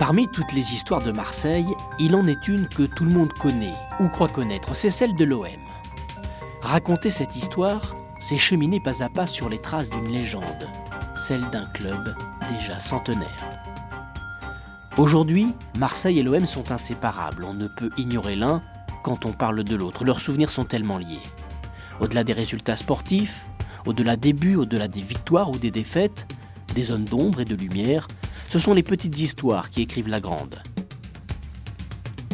Parmi toutes les histoires de Marseille, il en est une que tout le monde connaît ou croit connaître, c'est celle de l'OM. Raconter cette histoire, c'est cheminer pas à pas sur les traces d'une légende, celle d'un club déjà centenaire. Aujourd'hui, Marseille et l'OM sont inséparables, on ne peut ignorer l'un quand on parle de l'autre, leurs souvenirs sont tellement liés. Au-delà des résultats sportifs, au-delà des buts, au-delà des victoires ou des défaites, des zones d'ombre et de lumière, ce sont les petites histoires qui écrivent la grande.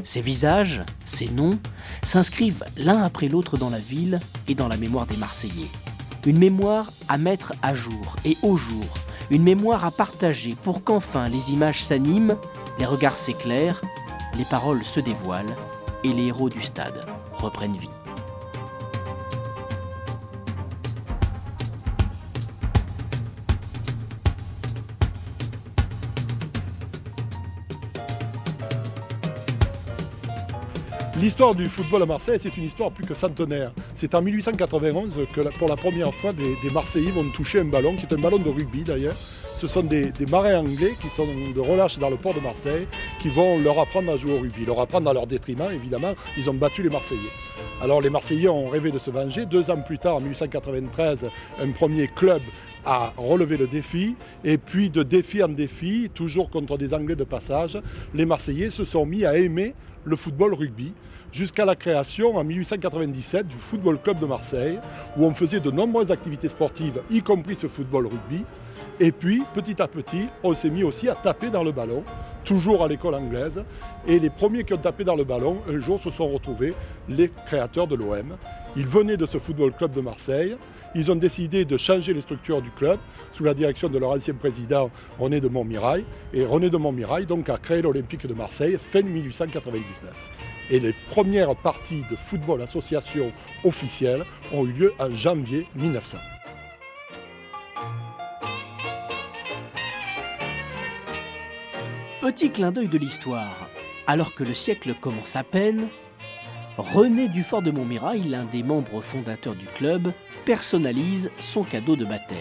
Ces visages, ces noms, s'inscrivent l'un après l'autre dans la ville et dans la mémoire des Marseillais. Une mémoire à mettre à jour et au jour, une mémoire à partager pour qu'enfin les images s'animent, les regards s'éclairent, les paroles se dévoilent et les héros du stade reprennent vie. L'histoire du football à Marseille, c'est une histoire plus que centenaire. C'est en 1891 que pour la première fois, des Marseillais vont toucher un ballon, qui est un ballon de rugby d'ailleurs. Ce sont des marins anglais qui sont de relâche dans le port de Marseille, qui vont leur apprendre à jouer au rugby. Leur apprendre à leur détriment, évidemment, ils ont battu les Marseillais. Alors les Marseillais ont rêvé de se venger. 2 ans plus tard, en 1893, un premier club a relevé le défi, et puis de défi en défi, toujours contre des Anglais de passage, les Marseillais se sont mis à aimer le football rugby, jusqu'à la création en 1897 du Football Club de Marseille, où on faisait de nombreuses activités sportives, y compris ce football rugby. Et puis, petit à petit, on s'est mis aussi à taper dans le ballon, toujours à l'école anglaise. Et les premiers qui ont tapé dans le ballon, un jour se sont retrouvés les créateurs de l'OM. Ils venaient de ce Football Club de Marseille. Ils ont décidé de changer les structures du club sous la direction de leur ancien président René de Montmirail. Et René de Montmirail donc, a créé l'Olympique de Marseille fin 1899. Et les premières parties de football association officielles ont eu lieu en janvier 1900. Petit clin d'œil de l'histoire. Alors que le siècle commence à peine, René Dufort de Montmirail, l'un des membres fondateurs du club, personnalise son cadeau de baptême.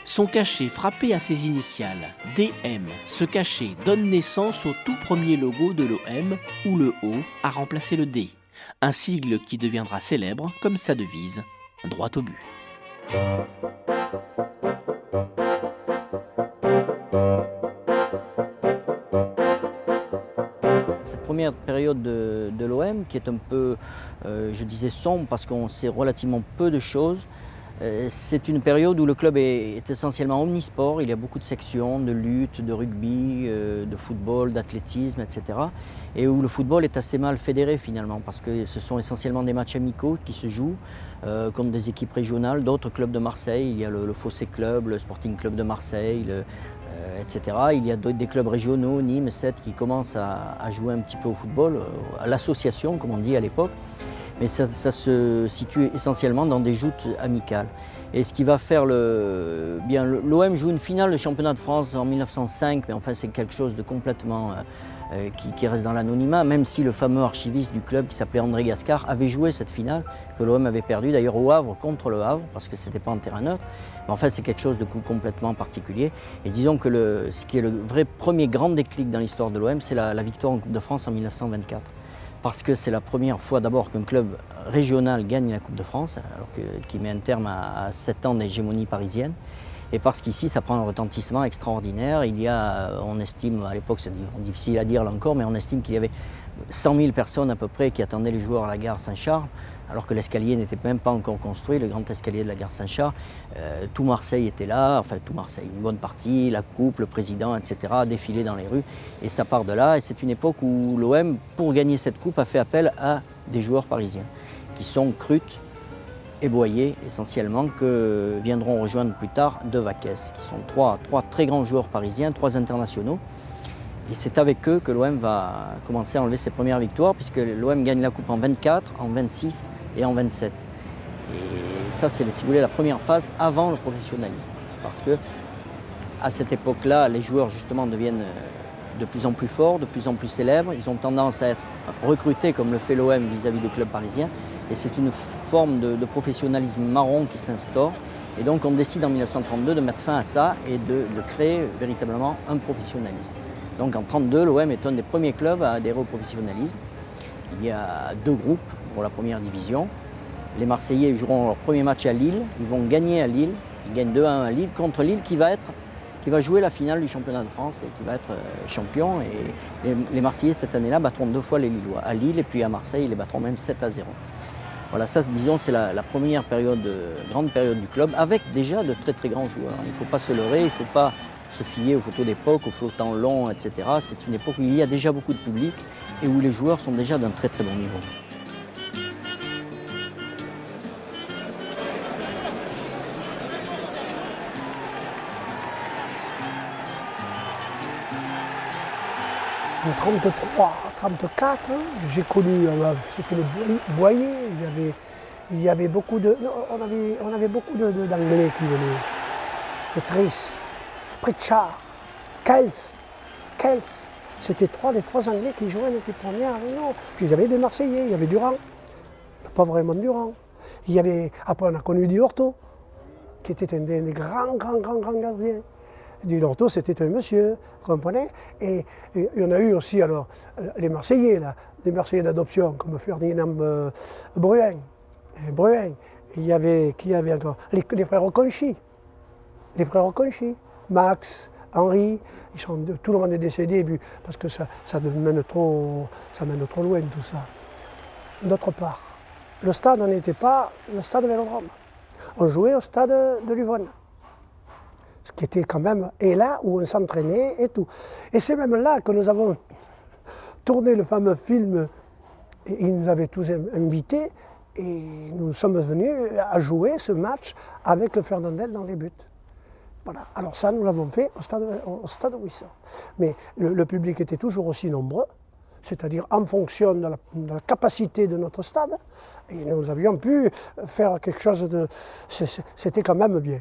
Son cachet frappé à ses initiales, DM, ce cachet donne naissance au tout premier logo de l'OM, où le O a remplacé le D, un sigle qui deviendra célèbre comme sa devise, droit au but. Première période de l'OM qui est un peu, je disais sombre parce qu'on sait relativement peu de choses. C'est une période où le club est essentiellement omnisport, il y a beaucoup de sections, de lutte, de rugby, de football, d'athlétisme, etc. Et où le football est assez mal fédéré finalement parce que ce sont essentiellement des matchs amicaux qui se jouent contre des équipes régionales d'autres clubs de Marseille. Il y a le Fossé Club, le Sporting Club de Marseille, etc. Il y a des clubs régionaux, Nîmes, Sète, qui commencent à jouer un petit peu au football, à l'association comme on dit à l'époque. Mais ça se situe essentiellement dans des joutes amicales. Et ce qui va faire l'OM joue une finale de championnat de France en 1905, mais enfin c'est quelque chose de complètement qui reste dans l'anonymat, même si le fameux archiviste du club qui s'appelait André Gascard avait joué cette finale, que l'OM avait perdu d'ailleurs au Havre contre le Havre, parce que ce n'était pas en terrain neutre. Mais en fait c'est quelque chose de complètement particulier. Et disons que ce qui est le vrai premier grand déclic dans l'histoire de l'OM, c'est la victoire en Coupe de France en 1924. Parce que c'est la première fois d'abord qu'un club régional gagne la Coupe de France, qui met un terme à 7 ans d'hégémonie parisienne. Et parce qu'ici, ça prend un retentissement extraordinaire. Il y a, on estime, à l'époque, c'est difficile à dire là encore, mais on estime qu'il y avait 100 000 personnes à peu près qui attendaient les joueurs à la gare Saint-Charles, alors que l'escalier n'était même pas encore construit, le grand escalier de la gare Saint-Charles. Tout Marseille était là, enfin tout Marseille, une bonne partie, la coupe, le président, etc., défilé dans les rues. Et ça part de là. Et c'est une époque où l'OM, pour gagner cette coupe, a fait appel à des joueurs parisiens, qui sont Crut et Boyer, essentiellement, que viendront rejoindre plus tard De Vaques, qui sont trois très grands joueurs parisiens, 3 internationaux. Et c'est avec eux que l'OM va commencer à enlever ses premières victoires, puisque l'OM gagne la coupe en 24, en 26 et en 27. Et ça, c'est si vous voulez, la première phase avant le professionnalisme. Parce que à cette époque-là, les joueurs justement deviennent de plus en plus forts, de plus en plus célèbres. Ils ont tendance à être recrutés comme le fait l'OM vis-à-vis du club parisien. Et c'est une forme de professionnalisme marron qui s'instaure. Et donc on décide en 1932 de mettre fin à ça et de créer véritablement un professionnalisme. Donc en 1932, l'OM est un des premiers clubs à adhérer au professionnalisme. Il y a 2 groupes pour la première division. Les Marseillais joueront leur premier match à Lille, ils vont gagner à Lille, ils gagnent 2-1 à Lille contre Lille qui va jouer la finale du championnat de France et qui va être champion. Et les Marseillais cette année-là battront 2 fois les Lillois, à Lille et puis à Marseille, ils les battront même 7-0. Voilà, ça disons c'est la première période, grande période du club, avec déjà de très très grands joueurs. Il ne faut pas se leurrer, il ne faut pas se fier aux photos d'époque, aux flottants longs, etc. C'est une époque où il y a déjà beaucoup de public et où les joueurs sont déjà d'un très très bon niveau. En 1933, 1934, j'ai connu, c'était le Boyer, il y avait beaucoup de, on avait beaucoup d'Anglais qui venaient, de Triss, Pritchard, Kels. C'était les trois Anglais qui jouaient l'équipe première avec nous. Puis il y avait des Marseillais, il y avait Durand, le pauvre Raymond Durand. Après on a connu Di Orto, qui était un des grands gardiens. Di Orto, c'était un monsieur, vous comprenez? Et il y en a eu aussi alors les Marseillais, là, des Marseillais d'adoption, comme Ferdinand Bruin. Il y avait, qui y avait encore? Les frères Conchi. Les frères Conchi. Max, Henri, tout le monde est décédé parce que ça mène trop loin tout ça. D'autre part, le stade n'était pas le stade Vélodrome. On jouait au stade de Luvonne. Ce qui était quand même, et là où on s'entraînait et tout. Et c'est même là que nous avons tourné le fameux film, et ils nous avaient tous invités, et nous sommes venus à jouer ce match avec Fernandel dans les buts. Voilà. Alors ça, nous l'avons fait au stade Wissant. Mais le public était toujours aussi nombreux, c'est-à-dire en fonction de la capacité de notre stade, et nous avions pu faire quelque chose de... C'était quand même bien.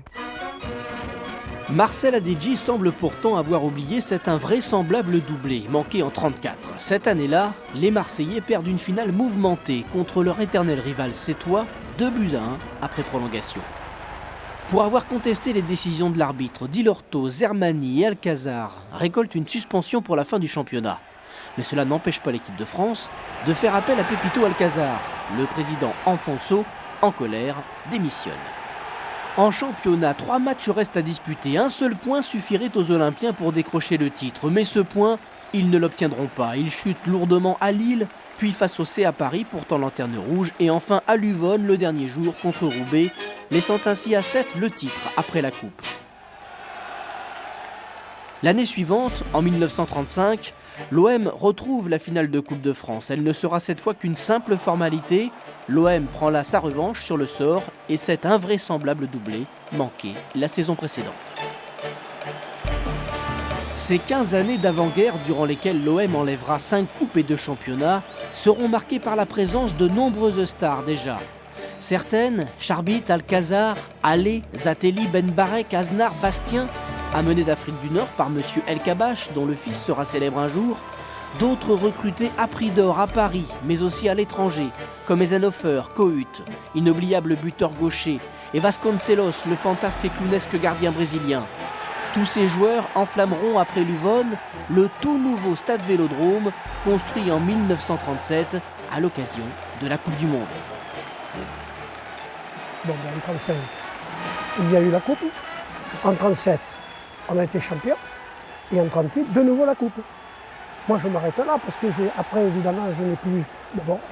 Marcel Adeji semble pourtant avoir oublié cet invraisemblable doublé, manqué en 1934. Cette année-là, les Marseillais perdent une finale mouvementée contre leur éternel rival sétois, 2-1 après prolongation. Pour avoir contesté les décisions de l'arbitre, Di Orto, Zermani et Alcazar récoltent une suspension pour la fin du championnat. Mais cela n'empêche pas l'équipe de France de faire appel à Pepito Alcazar. Le président Enfonso, en colère, démissionne. En championnat, 3 matchs restent à disputer. Un seul point suffirait aux Olympiens pour décrocher le titre. Mais ce point, ils ne l'obtiendront pas. Ils chutent lourdement à Lille, puis face au CA Paris, pourtant lanterne rouge, et enfin à Luvonne le dernier jour contre Roubaix, laissant ainsi à 7 le titre après la coupe. L'année suivante, en 1935, l'OM retrouve la finale de Coupe de France. Elle ne sera cette fois qu'une simple formalité. L'OM prend là sa revanche sur le sort et cet invraisemblable doublé manqué la saison précédente. Ces 15 années d'avant-guerre durant lesquelles l'OM enlèvera 5 coupes et 2 championnats seront marquées par la présence de nombreuses stars déjà. Certaines, Charbit, Alcazar, Allé, Zatelli, Benbarek, Aznar, Bastien, amenés d'Afrique du Nord par M. El Kabache, dont le fils sera célèbre un jour, d'autres recrutés à prix d'or à Paris, mais aussi à l'étranger, comme Eisenhofer, Cohut, inoubliable buteur gaucher, et Vasconcelos, le fantasque et clownesque gardien brésilien. Tous ces joueurs enflammeront après Luvonne le tout nouveau stade Vélodrome, construit en 1937 à l'occasion de la Coupe du Monde. Bon, en 1935, il y a eu la Coupe. En 1937, on a été champion. Et en 1938, de nouveau la Coupe. Moi, je m'arrête là parce que après, évidemment, je n'ai plus...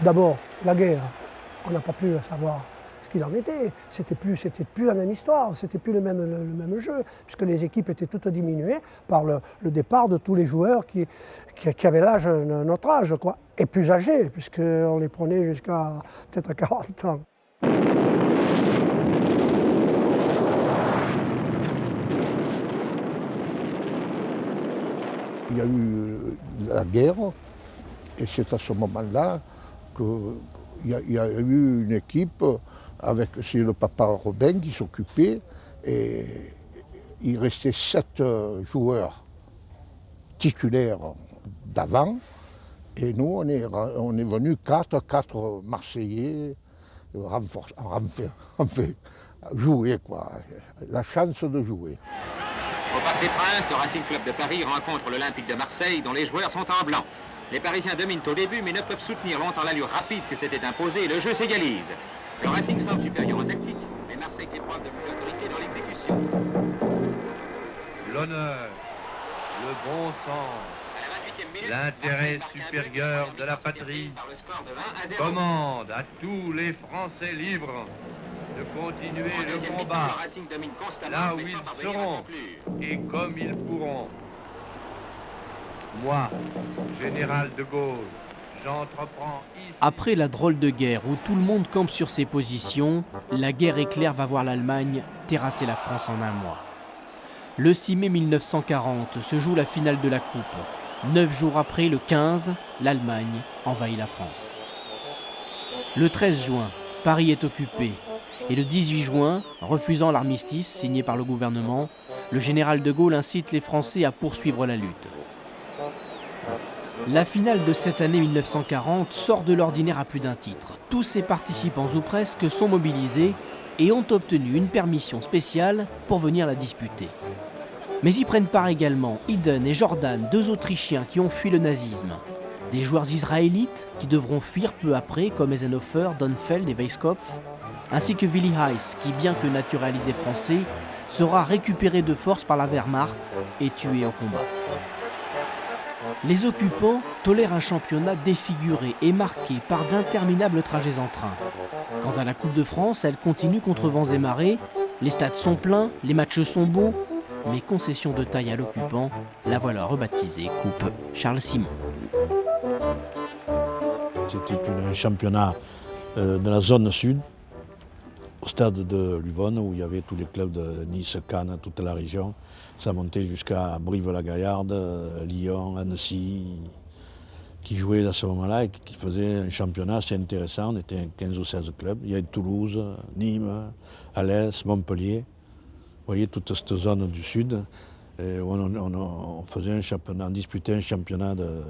D'abord, la guerre, on n'a pas pu savoir ce qu'il en était. C'était plus la même histoire, c'était plus le même jeu, puisque les équipes étaient toutes diminuées par le départ de tous les joueurs qui avaient notre âge, quoi. Et plus âgés, puisqu'on les prenait jusqu'à peut-être à 40 ans. Il y a eu la guerre, et c'est à ce moment-là qu'il y a eu une équipe c'est le papa Robin qui s'occupait, et il restait 7 joueurs titulaires d'avant, et nous on est venus 4 Marseillais, enfin, jouer quoi, la chance de jouer. Au Parc des Princes, le Racing Club de Paris rencontre l'Olympique de Marseille, dont les joueurs sont en blanc. Les Parisiens dominent au début, mais ne peuvent soutenir longtemps l'allure rapide que s'était imposée et le jeu s'égalise. Le Racing semble supérieur en tactique, mais Marseille fait preuve de plus d'autorité dans l'exécution. L'honneur, le bon sens, l'intérêt supérieur de la patrie commande à tous les Français libres de continuer le combat là où ils seront et comme ils pourront. Moi, général de Gaulle, j'entreprends ici... Après la drôle de guerre où tout le monde campe sur ses positions, la guerre éclair va voir l'Allemagne terrasser la France en un mois. Le 6 mai 1940 se joue la finale de la Coupe. 9 jours après, le 15, l'Allemagne envahit la France. Le 13 juin, Paris est occupé. Et le 18 juin, refusant l'armistice signé par le gouvernement, le général de Gaulle incite les Français à poursuivre la lutte. La finale de cette année 1940 sort de l'ordinaire à plus d'un titre. Tous ses participants ou presque sont mobilisés et ont obtenu une permission spéciale pour venir la disputer. Mais y prennent part également Iden et Jordan, 2 Autrichiens qui ont fui le nazisme. Des joueurs israélites qui devront fuir peu après, comme Eisenhower, Donfeld et Weisskopf, ainsi que Willy Heiss, qui, bien que naturalisé français, sera récupéré de force par la Wehrmacht et tué au combat. Les occupants tolèrent un championnat défiguré et marqué par d'interminables trajets en train. Quant à la Coupe de France, elle continue contre vents et marées, les stades sont pleins, les matchs sont beaux, mais concession de taille à l'occupant, la voilà rebaptisée Coupe Charles Simon. C'était un championnat de la zone sud, au stade de Luvonne, où il y avait tous les clubs de Nice, Cannes, toute la région. Ça montait jusqu'à Brive-la-Gaillarde, Lyon, Annecy, qui jouaient à ce moment-là et qui faisaient un championnat assez intéressant. On était 15 ou 16 clubs. Il y avait Toulouse, Nîmes, Alès, Montpellier. Vous voyez toute cette zone du sud. Et on faisait un championnat, on disputait un championnat de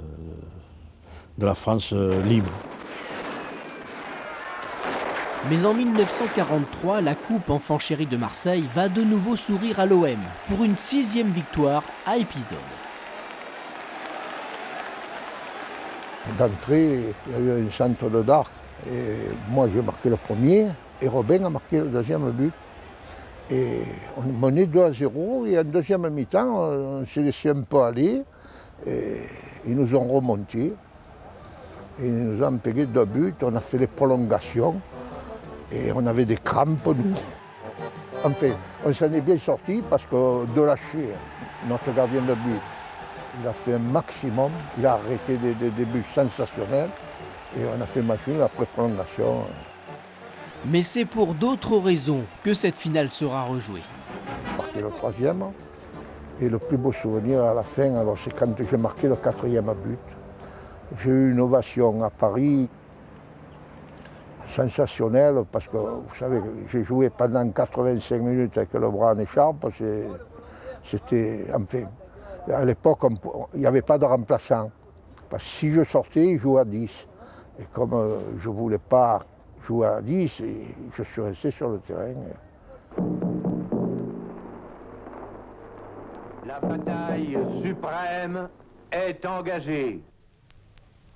la France libre. Mais en 1943, la Coupe enfant chéri de Marseille va de nouveau sourire à l'OM pour une 6e victoire à épisode. D'entrée, il y a eu un centre de dard. Et moi, j'ai marqué le premier et Robin a marqué le deuxième but. Et on menait 2-0 et en deuxième mi-temps, on s'est laissé un peu aller. Et ils nous ont remontés. Et ils nous ont payé 2 buts, on a fait les prolongations. Et on avait des crampes, nous. Enfin, on s'en est bien sorti parce que de lâcher notre gardien de but, il a fait un maximum, il a arrêté des buts sensationnels et on a fait match nul après prolongation. Mais c'est pour d'autres raisons que cette finale sera rejouée. J'ai marqué le 3e et le plus beau souvenir à la fin, alors c'est quand j'ai marqué le 4e but. J'ai eu une ovation à Paris. Sensationnel parce que, vous savez, j'ai joué pendant 85 minutes avec le bras en écharpe. C'était, enfin, à l'époque, il n'y avait pas de remplaçant. Parce que si je sortais, il jouait à 10. Et comme je ne voulais pas jouer à 10, je suis resté sur le terrain. La bataille suprême est engagée.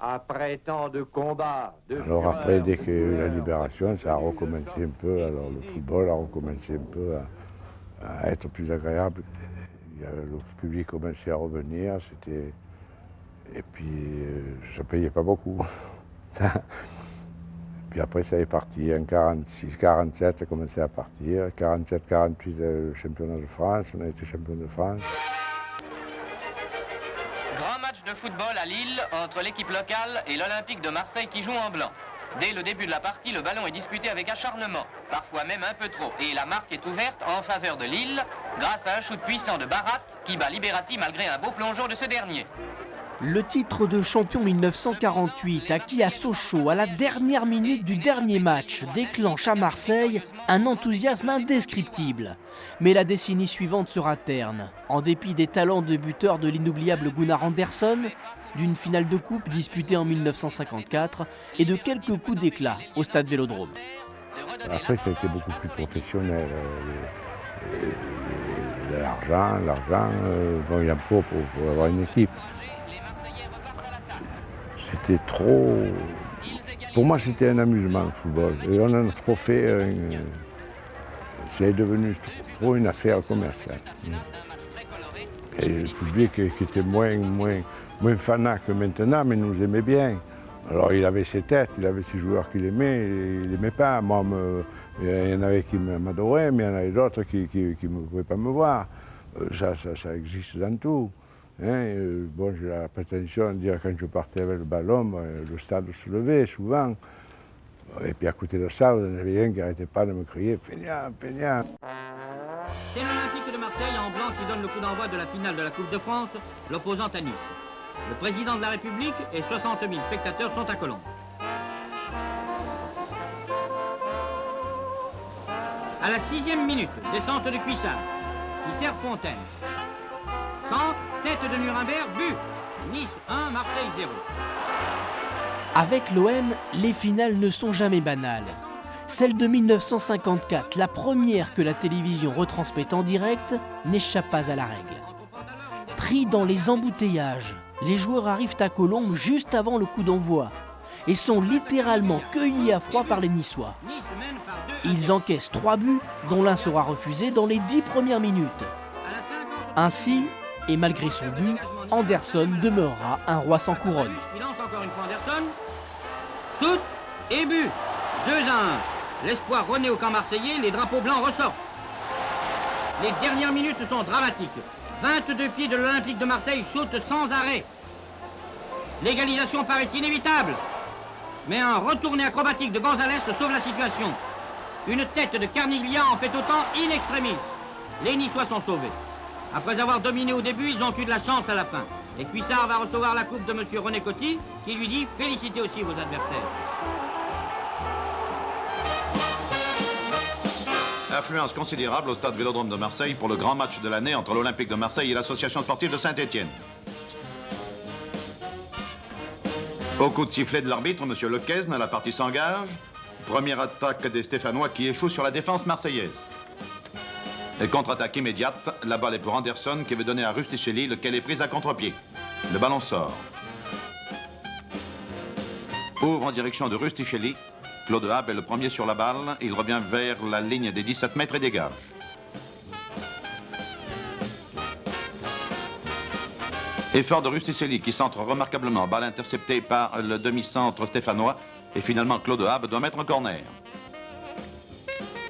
Après tant de combats, alors après, dès qu'il y a eu la libération, ça a recommencé un peu, alors le football a recommencé un peu à être plus agréable. Le public commençait à revenir, et puis ça ne payait pas beaucoup. Puis après ça est parti, en 46, 47 ça commençait à partir, 47, 48 le championnat de France, on a été champion de France. Grand match de football à Lille entre l'équipe locale et l'Olympique de Marseille qui joue en blanc. Dès le début de la partie, le ballon est disputé avec acharnement, parfois même un peu trop. Et la marque est ouverte en faveur de Lille grâce à un shoot puissant de Barat qui bat Liberati malgré un beau plongeon de ce dernier. Le titre de champion 1948, acquis à Sochaux à la dernière minute du dernier match, déclenche à Marseille un enthousiasme indescriptible. Mais la décennie suivante sera terne. En dépit des talents de buteur de l'inoubliable Gunnar Andersson, d'une finale de coupe disputée en 1954 et de quelques coups d'éclat au stade Vélodrome. Après, ça a été beaucoup plus professionnel. de l'argent, bon, il en faut pour avoir une équipe. C'était trop... Pour moi, c'était un amusement, le football. Et on en a trop fait... c'est devenu trop une affaire commerciale. Et le public qui était moins fanat que maintenant, mais nous aimait bien. Alors il avait ses têtes, il avait ses joueurs qu'il aimait, et il n'aimait pas. Moi, il y en avait qui m'adoraient, mais il y en avait d'autres qui ne pouvaient pas me voir. Ça existe dans tout. Hein. Bon, j'ai la prétention de dire que quand je partais avec le ballon, le stade se levait souvent. Et puis à côté de ça, vous en avez un qui n'arrêtait pas de me crier « Feignant, Feignant ». C'est l'Olympique de Marseille en blanc qui donne le coup d'envoi de la finale de la Coupe de France, l'opposant à Nice. Le président de la République et 60 000 spectateurs sont à Colombes. À la 6e minute, descente de Cuissard, qui sert Fontaine. Centre, tête de Nuremberg, but. Nice 1, Marseille 0. Avec l'OM, les finales ne sont jamais banales. Celle de 1954, la première que la télévision retransmet en direct, n'échappe pas à la règle. Pris dans les embouteillages, les joueurs arrivent à Colombes juste avant le coup d'envoi et sont littéralement cueillis à froid par les Niçois. Ils encaissent 3 buts, dont l'un sera refusé dans les 10 premières minutes. Ainsi, et malgré son but, Anderson demeurera un roi sans couronne. Il lance encore une fois Anderson. Shoot et but. 2-1. L'espoir renaît au camp marseillais, les drapeaux blancs ressortent. Les dernières minutes sont dramatiques. 22 pieds de l'Olympique de Marseille sautent sans arrêt. L'égalisation paraît inévitable. Mais un retourné acrobatique de Gonzalez sauve la situation. Une tête de Carniglia en fait autant in extremis. Les Niçois sont sauvés. Après avoir dominé au début, ils ont eu de la chance à la fin. Et Cuissard va recevoir la coupe de M. René Coty, qui lui dit « Félicitez aussi vos adversaires ». Affluence considérable au stade Vélodrome de Marseille pour le grand match de l'année entre l'Olympique de Marseille et l'Association sportive de Saint-Étienne. Au coup de sifflet de l'arbitre, M. Lequesne, la partie s'engage. Première attaque des Stéphanois qui échoue sur la défense marseillaise. Et contre-attaque immédiate, la balle est pour Anderson qui veut donner à Rusticelli, lequel est pris à contre-pied. Le ballon sort. Ouvre en direction de Rusticelli. Claude Habe est le premier sur la balle. Il revient vers la ligne des 17 mètres et dégage. Effort de Rusticelli qui centre remarquablement. Balle interceptée par le demi-centre stéphanois. Et finalement, Claude Habe doit mettre un corner.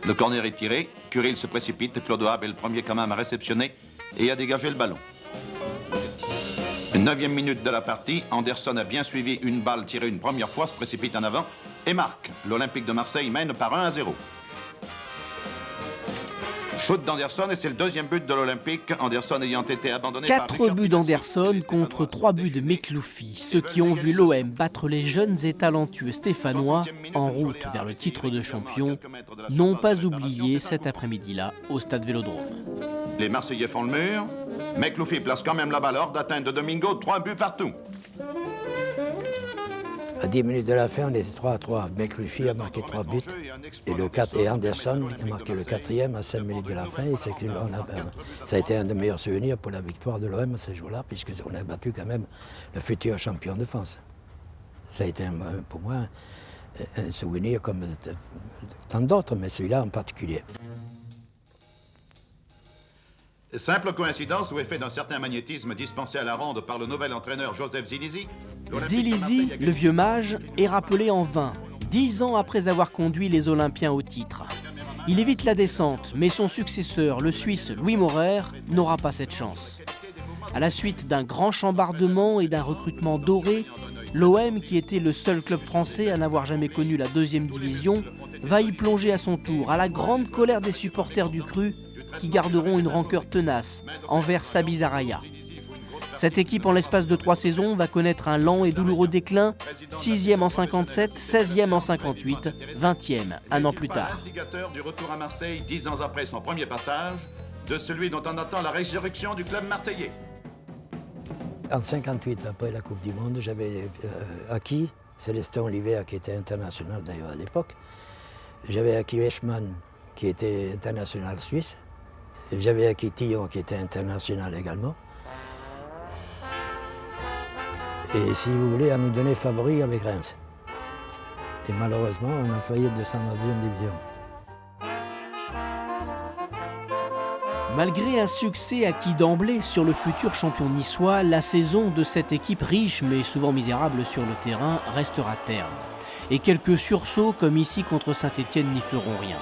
Le corner est tiré. Curil se précipite. Claude Habe est le premier quand même à réceptionner et à dégager le ballon. 9e minute de la partie. Anderson a bien suivi une balle tirée une première fois, se précipite en avant et marque. L'Olympique de Marseille mène par 1-0. Shoot d'Anderson et c'est le 2e but de l'Olympique. Anderson ayant été abandonné 4 buts d'Anderson contre 3 buts de Mekloufi, ceux qui ont vu l'OM battre les jeunes et talentueux Stéphanois en route vers le titre de champion, n'ont pas oublié cet après-midi-là au stade Vélodrome. Les Marseillais font le mur. Mekloufi place quand même la balle hors d'atteinte de Domingo, 3 buts partout. À 10 minutes de la fin, on était 3-3. Mekloufi a marqué 3 buts et Anderson a marqué le 4e à 5 minutes de la fin. Et ça a été un des meilleurs souvenirs pour la victoire de l'OM ce jour-là, puisqu'on a battu quand même le futur champion de France. Ça a été pour moi un souvenir comme tant d'autres, mais celui-là en particulier. Simple coïncidence ou effet d'un certain magnétisme dispensé à la ronde par le nouvel entraîneur Joseph Zilizi. Zilizi, le vieux mage, est rappelé en vain, 10 ans après avoir conduit les Olympiens au titre. Il évite la descente, mais son successeur, le Suisse Louis Maurer, n'aura pas cette chance. À la suite d'un grand chambardement et d'un recrutement doré, l'OM, qui était le seul club français à n'avoir jamais connu la 2e division, va y plonger à son tour, à la grande colère des supporters du Cru, qui garderont une rancœur tenace envers Sabi Zaraya. Cette équipe, en l'espace de 3 saisons, va connaître un lent et douloureux déclin, 6e en 57, 16e en 58, 20e un an plus tard. L'instigateur du retour à Marseille 10 ans après son premier passage, de celui dont on attend la résurrection du club marseillais. En 58, après la Coupe du Monde, j'avais acquis Célestin Oliver, qui était international d'ailleurs à l'époque. J'avais acquis Eichmann, qui était international suisse. J'avais un Kitillon qui était international également. Et si vous voulez, à nous donner favori avec Reims. Et malheureusement, on a failli descendre en deuxième division. Malgré un succès acquis d'emblée sur le futur champion niçois, la saison de cette équipe riche mais souvent misérable sur le terrain restera terne. Et quelques sursauts comme ici contre Saint-Étienne n'y feront rien.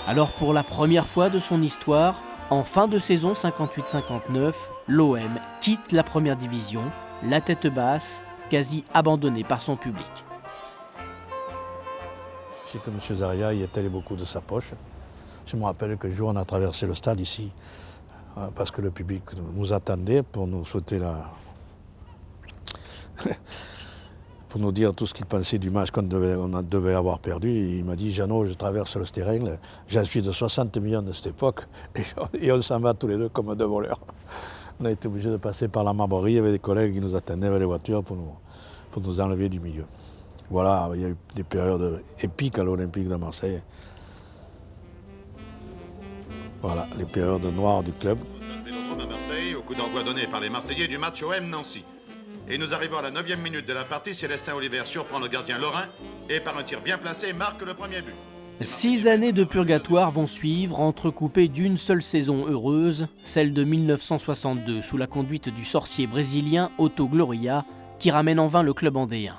Alors pour la première fois de son histoire, en fin de saison 58-59, l'OM quitte la première division, la tête basse, quasi abandonnée par son public. C'est que M. Zaria y étalait beaucoup de sa poche. Je me rappelle qu'un jour on a traversé le stade ici, parce que le public nous attendait pour nous souhaiter pour nous dire tout ce qu'il pensait du match qu'on devait avoir perdu. Et il m'a dit, Jeannot, je traverse le terrain, j'en suis de 60 millions de cette époque, et on s'en va tous les deux comme deux voleurs. On a été obligé de passer par la Marbrerie, il y avait des collègues qui nous attendaient avec les voitures pour nous enlever du milieu. Voilà, il y a eu des périodes épiques à l'Olympique de Marseille. Voilà, les périodes noires du club. Vélodrome à Marseille, au coup d'envoi donné par les Marseillais du match OM-Nancy. Et nous arrivons à la 9e minute de la partie. Célestin Oliver surprend le gardien Lorrain et par un tir bien placé marque le premier but. 6 années de purgatoire vont suivre, entrecoupées d'une seule saison heureuse, celle de 1962, sous la conduite du sorcier brésilien Otto Gloria, qui ramène en vain le club andéen.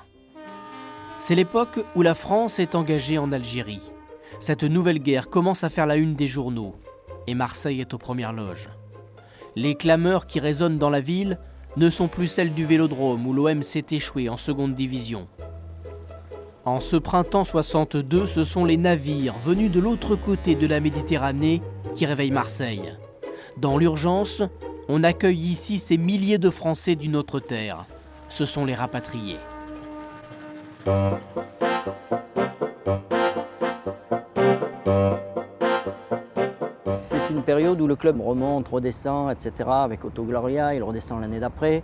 C'est l'époque où la France est engagée en Algérie. Cette nouvelle guerre commence à faire la une des journaux, et Marseille est aux premières loges. Les clameurs qui résonnent dans la ville ne sont plus celles du Vélodrome, où l'OM s'est échoué en seconde division. En ce printemps 62, ce sont les navires venus de l'autre côté de la Méditerranée qui réveillent Marseille. Dans l'urgence, on accueille ici ces milliers de Français d'une autre terre. Ce sont les rapatriés. C'est une période où le club remonte, redescend, etc. Avec Otto Gloria, il redescend l'année d'après.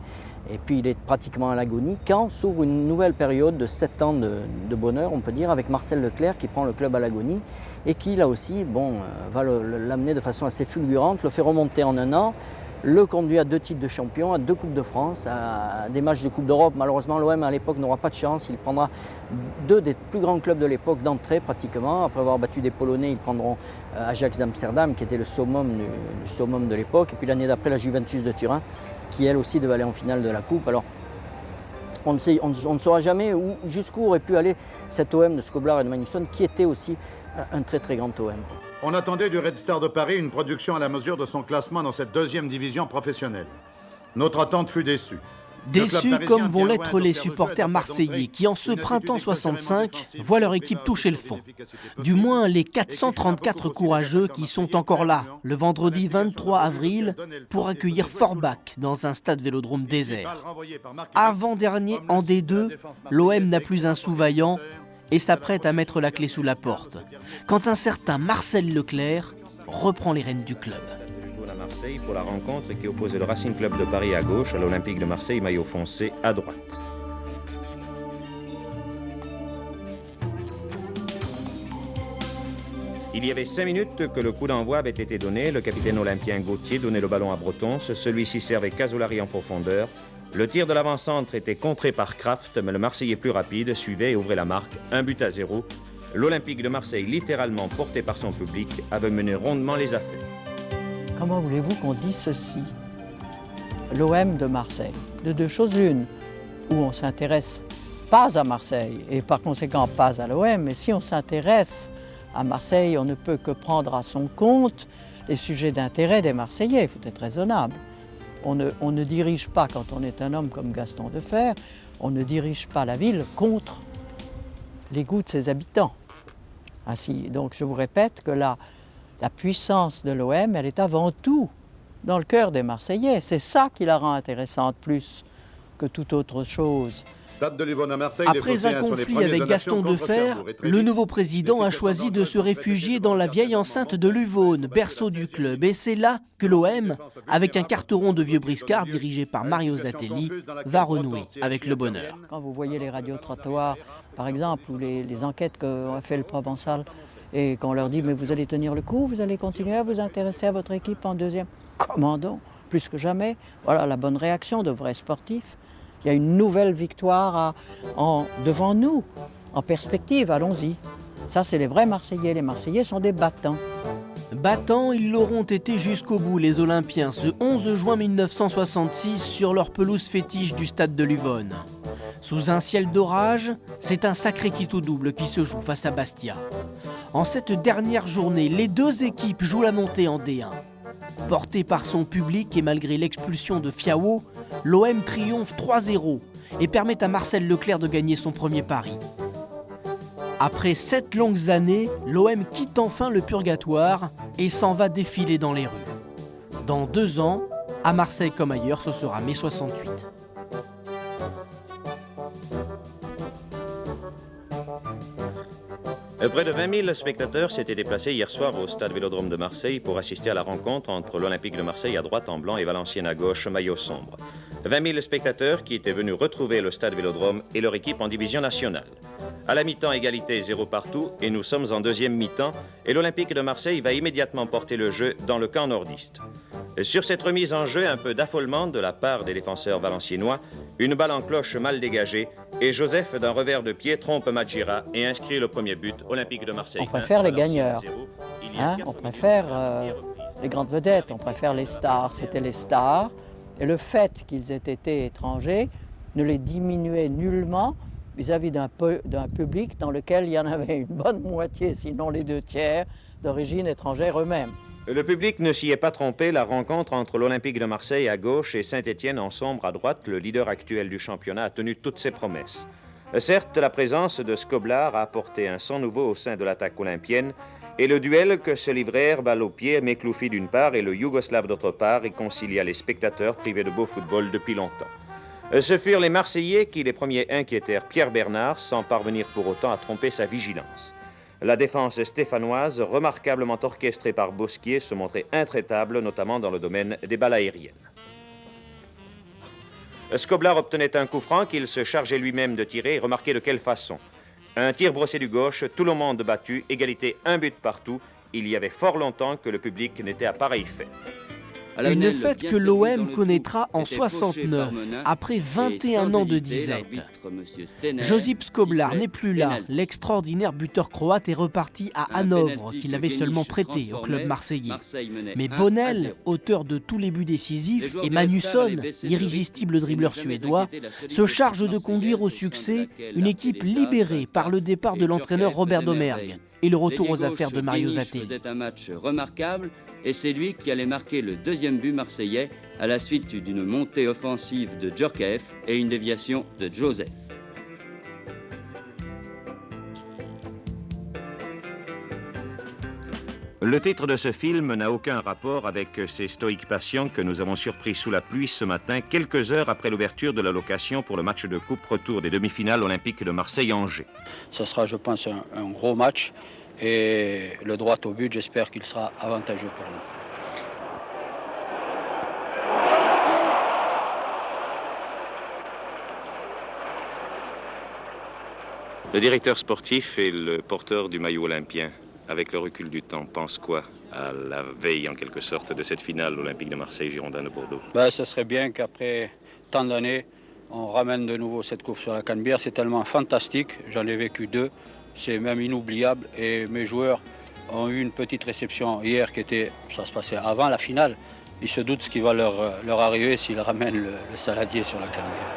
Et puis il est pratiquement à l'agonie quand s'ouvre une nouvelle période de 7 ans de bonheur, on peut dire, avec Marcel Leclerc qui prend le club à l'agonie et qui, là aussi, va l'amener de façon assez fulgurante, le fait remonter en un an, le conduit à 2 titres de champion, à 2 Coupes de France, à des matchs de Coupe d'Europe. Malheureusement, l'OM à l'époque n'aura pas de chance. Il prendra 2 des plus grands clubs de l'époque d'entrée pratiquement. Après avoir battu des Polonais, ils prendront Ajax d'Amsterdam qui était le summum de l'époque. Et puis l'année d'après, la Juventus de Turin qui elle aussi devait aller en finale de la Coupe. Alors on ne saura jamais jusqu'où aurait pu aller cet OM de Skoblar et de Magnusson qui était aussi un très très grand OM. On attendait du Red Star de Paris une production à la mesure de son classement dans cette 2e division professionnelle. Notre attente fut déçue. Déçus comme vont l'être les supporters marseillais qui, en ce printemps 65, voient leur équipe toucher le fond. Du moins les 434 courageux qui sont encore là, le vendredi 23 avril, pour accueillir Forbach dans un stade Vélodrome désert. Avant-dernier en D2, l'OM n'a plus un sous-vaillant et s'apprête à mettre la clé sous la porte, quand un certain Marcel Leclerc reprend les rênes du club. À Marseille pour la rencontre qui opposait le Racing Club de Paris à gauche à l'Olympique de Marseille, maillot foncé à droite. Il y avait 5 minutes que le coup d'envoi avait été donné. Le capitaine olympien Gauthier donnait le ballon à Bretons. Celui-ci servait Casolari en profondeur. Le tir de l'avant-centre était contré par Kraft, mais le Marseillais plus rapide suivait et ouvrait la marque. 1-0. L'Olympique de Marseille, littéralement porté par son public, avait mené rondement les affaires. Comment voulez-vous qu'on dise ceci? L'OM de Marseille, de 2 choses l'une, où on s'intéresse pas à Marseille et par conséquent pas à l'OM, mais si on s'intéresse à Marseille, on ne peut que prendre à son compte les sujets d'intérêt des Marseillais, il faut être raisonnable. On ne dirige pas, quand on est un homme comme Gaston Defferre, on ne dirige pas la ville contre les goûts de ses habitants. Ainsi, donc je vous répète que la puissance de l'OM, elle est avant tout dans le cœur des Marseillais. C'est ça qui la rend intéressante plus que toute autre chose. Après un conflit avec Gaston Defferre, le nouveau président a choisi de se réfugier dans la vieille enceinte de Luvone, berceau du club. Et c'est là que l'OM, avec un carteron de vieux briscards dirigé par Mario Zatelli, va renouer avec le bonheur. Quand vous voyez les radios-trottoirs, par exemple, ou les enquêtes qu'a fait le Provençal, Et qu'on leur dit, mais vous allez tenir le coup, vous allez continuer à vous intéresser à votre équipe en deuxième. Comment donc? Plus que jamais. Voilà la bonne réaction de vrais sportifs. Il y a une nouvelle victoire devant nous, en perspective, allons-y. Ça, c'est les vrais Marseillais. Les Marseillais sont des battants. Battants, ils l'auront été jusqu'au bout, les Olympiens, ce 11 juin 1966, sur leur pelouse fétiche du stade de Luvonne. Sous un ciel d'orage, c'est un sacré quitte au double qui se joue face à Bastia. En cette dernière journée, les deux équipes jouent la montée en D1. Porté par son public et malgré l'expulsion de Fiao, l'OM triomphe 3-0 et permet à Marcel Leclerc de gagner son premier pari. Après 7 longues années, l'OM quitte enfin le purgatoire et s'en va défiler dans les rues. Dans 2 ans, à Marseille comme ailleurs, ce sera mai 68. Près de 20 000 spectateurs s'étaient déplacés hier soir au stade Vélodrome de Marseille pour assister à la rencontre entre l'Olympique de Marseille à droite en blanc et Valenciennes à gauche, maillot sombre. 20 000 spectateurs qui étaient venus retrouver le stade Vélodrome et leur équipe en division nationale. À la mi-temps, égalité 0 partout et nous sommes en deuxième mi-temps et l'Olympique de Marseille va immédiatement porter le jeu dans le camp nordiste. Sur cette remise en jeu, un peu d'affolement de la part des défenseurs valenciennois, une balle en cloche mal dégagée et Joseph d'un revers de pied trompe Madjira et inscrit le premier but. Olympique de Marseille. On préfère les gagneurs, on préfère les grandes vedettes, on préfère les stars, c'était les stars. Et le fait qu'ils aient été étrangers ne les diminuait nullement vis-à-vis d'un public dans lequel il y en avait une bonne moitié, sinon les 2/3, d'origine étrangère eux-mêmes. Le public ne s'y est pas trompé. La rencontre entre l'Olympique de Marseille à gauche et Saint-Étienne en sombre à droite, le leader actuel du championnat, a tenu toutes ses promesses. Certes, la présence de Skoblar a apporté un sang nouveau au sein de l'attaque olympienne et le duel que se livrèrent balle au pied Mekloufi d'une part et le Yougoslave d'autre part réconcilia les spectateurs privés de beau football depuis longtemps. Ce furent les Marseillais qui, les premiers inquiétèrent Pierre Bernard sans parvenir pour autant à tromper sa vigilance. La défense stéphanoise, remarquablement orchestrée par Bosquier, se montrait intraitable, notamment dans le domaine des balles aériennes. Skoblar obtenait un coup franc qu'il se chargeait lui-même de tirer et remarquez de quelle façon. Un tir brossé du gauche, tout le monde battu, égalité 1 but partout. Il y avait fort longtemps que le public n'était à pareil fait. Une fête que l'OM connaîtra en 69, après 21 ans de disette. Josip Skoblar n'est plus là. L'extraordinaire buteur croate est reparti à Hanovre, qu'il avait seulement prêté au club marseillais. Mais Bonnel, auteur de tous les buts décisifs, et Magnusson, l'irrésistible dribbleur suédois, se charge de conduire au succès une équipe libérée par le départ de l'entraîneur Robert Domergue et le retour aux affaires de Mario Zatelli. C'était un match remarquable et c'est lui qui allait marquer le deuxième but marseillais à la suite d'une montée offensive de Djorkaeff et une déviation de Joseph. Le titre de ce film n'a aucun rapport avec ces stoïques patients que nous avons surpris sous la pluie ce matin, quelques heures après l'ouverture de la location pour le match de coupe retour des demi-finales olympiques de Marseille-Angers. Ce sera, je pense, un gros match et le droit au but, j'espère qu'il sera avantageux pour nous. Le directeur sportif et le porteur du maillot olympien, avec le recul du temps, pense quoi à la veille, en quelque sorte, de cette finale olympique de Marseille-Girondins de Bordeaux? Ce serait bien qu'après tant d'années, on ramène de nouveau cette coupe sur la Canebière. C'est tellement fantastique, j'en ai vécu 2, c'est même inoubliable. Et mes joueurs ont eu une petite réception hier ça se passait avant la finale. Ils se doutent ce qui va leur arriver s'ils ramènent le saladier sur la Canebière.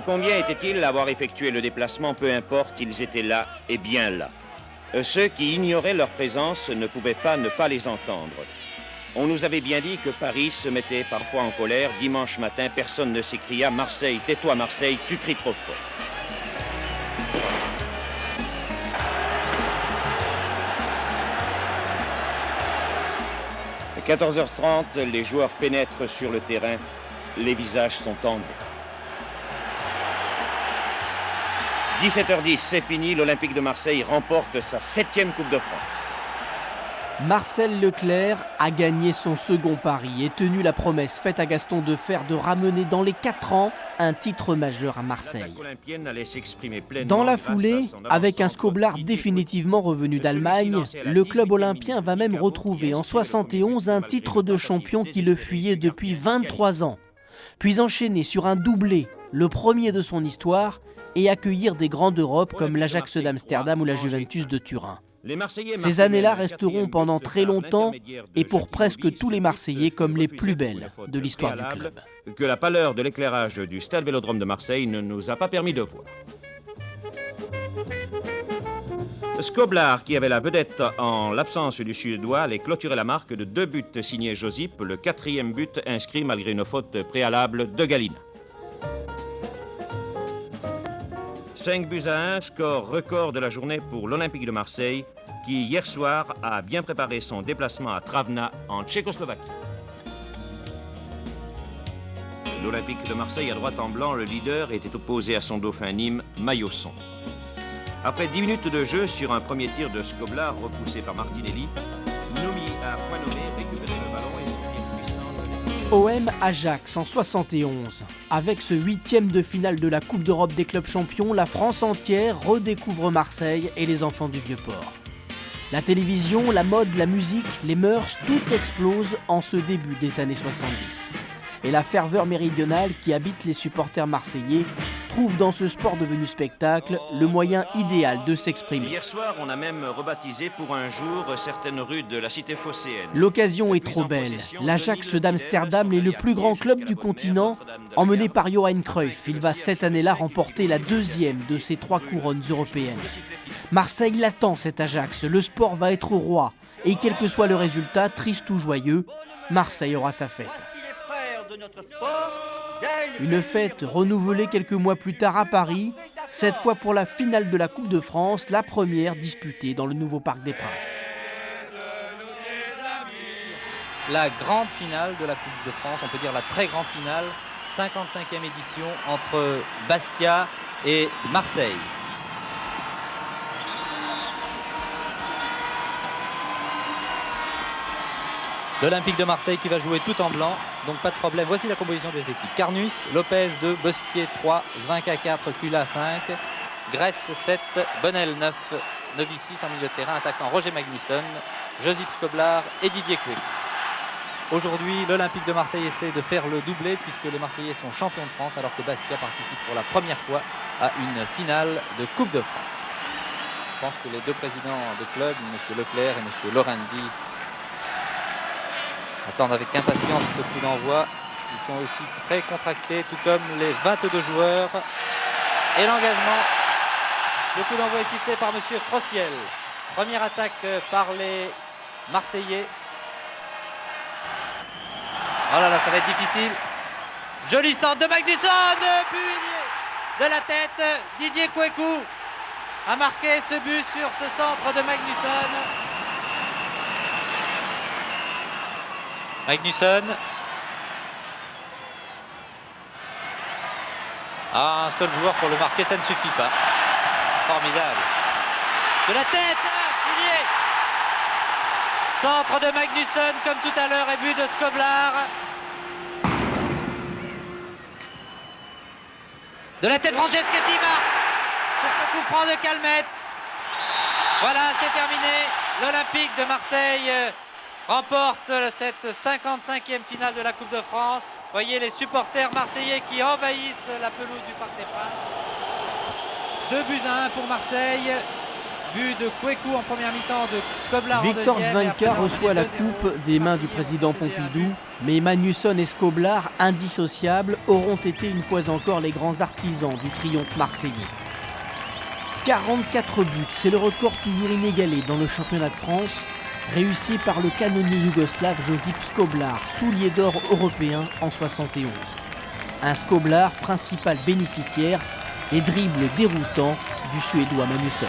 Combien était-il à avoir effectué le déplacement? Peu importe, ils étaient là et bien là. Ceux qui ignoraient leur présence ne pouvaient pas ne pas les entendre. On nous avait bien dit que Paris se mettait parfois en colère. Dimanche matin, personne ne s'écria « Marseille, tais-toi Marseille, tu cries trop fort ». 14h30, les joueurs pénètrent sur le terrain. Les visages sont tendus. 17h10, c'est fini. L'Olympique de Marseille remporte sa 7e Coupe de France. Marcel Leclerc a gagné son second pari et tenu la promesse faite à Gaston Defferre de ramener dans les 4 ans un titre majeur à Marseille. Dans la foulée, avec un Skoblar définitivement revenu d'Allemagne, le club olympien va même retrouver en 71 un titre de champion qui le fuyait depuis 23 ans, puis enchaîner sur un doublé, le premier de son histoire, et accueillir des grands d'Europe comme l'Ajax d'Amsterdam ou la Juventus de Turin. Ces années-là resteront pendant très longtemps et pour presque tous les Marseillais comme les plus belles de l'histoire du club. Que la pâleur de l'éclairage du stade Vélodrome de Marseille ne nous a pas permis de voir. Skoblar, qui avait la vedette en l'absence du Suédois, allait clôturer la marque de 2 buts signés Josip, le 4e but inscrit malgré une faute préalable de Galina. 5-1, score record de la journée pour l'Olympique de Marseille, qui hier soir a bien préparé son déplacement à Travna, en Tchécoslovaquie. L'Olympique de Marseille à droite en blanc, le leader était opposé à son dauphin Nîmes, Maillotson. Après 10 minutes de jeu sur un premier tir de Skoblar repoussé par Martinelli, Nomi a point nommé récupéré le ballon et son tir puissant. OM Ajax en 71. Avec ce 8e de finale de la Coupe d'Europe des clubs champions, la France entière redécouvre Marseille et les enfants du Vieux-Port. La télévision, la mode, la musique, les mœurs, tout explose en ce début des années 70. Et la ferveur méridionale qui habite les supporters marseillais trouve dans ce sport devenu spectacle le moyen idéal de s'exprimer. Hier soir, on a même rebaptisé pour un jour certaines rues de la cité phocéenne. L'occasion est trop belle. L'Ajax d'Amsterdam est le plus grand club du continent, emmené par Johan Cruyff. Il va cette année-là remporter la 2e de ses 3 couronnes européennes. Marseille l'attend, cet Ajax. Le sport va être roi. Et quel que soit le résultat, triste ou joyeux, Marseille aura sa fête. Une fête renouvelée quelques mois plus tard à Paris, cette fois pour la finale de la Coupe de France, la première disputée dans le nouveau Parc des Princes. La grande finale de la Coupe de France, on peut dire la très grande finale, 55e édition entre Bastia et Marseille. L'Olympique de Marseille qui va jouer tout en blanc, donc pas de problème. Voici la composition des équipes. Carnus, Lopez 2, Bosquier 3, Zvinka 4, Kula 5, Grèce 7, Bonnel 9, Novici en milieu de terrain, attaquant Roger Magnusson, Josip Skoblar et Didier Coué. Aujourd'hui, l'Olympique de Marseille essaie de faire le doublé puisque les Marseillais sont champions de France alors que Bastia participe pour la première fois à une finale de Coupe de France. Je pense que les deux présidents de club, M. Leclerc et M. Lorendi, attendent avec impatience ce coup d'envoi. Ils sont aussi très contractés, tout comme les 22 joueurs. Et l'engagement. Le coup d'envoi est sifflé par M. Crossiel. Première attaque par les Marseillais. Oh là là, ça va être difficile. Joli centre de Magnusson. But de la tête. Didier Kouekou a marqué ce but sur ce centre de Magnusson. Magnusson. Ah, un seul joueur pour le marquer, ça ne suffit pas. Formidable. De la tête, Villiers. Centre de Magnusson comme tout à l'heure et but de Skoblar. De la tête, Franceschetti marque sur ce coup franc de Calmette. Voilà, c'est terminé. L'Olympique de Marseille remporte cette 55e finale de la Coupe de France. Voyez les supporters marseillais qui envahissent la pelouse du Parc des Princes. 2-1 pour Marseille. But de Kouekou en première mi-temps, de Skoblar en deuxième. Victor Zvinka reçoit la coupe des mains du président Pompidou, mais Magnusson et Skoblar, indissociables, auront été une fois encore les grands artisans du triomphe marseillais. 44 buts, c'est le record toujours inégalé dans le championnat de France, réussi par le canonnier yougoslave Josip Skoblar, soulier d'or européen en 71. Un Skoblar principal bénéficiaire et dribble déroutant du Suédois Magnusson.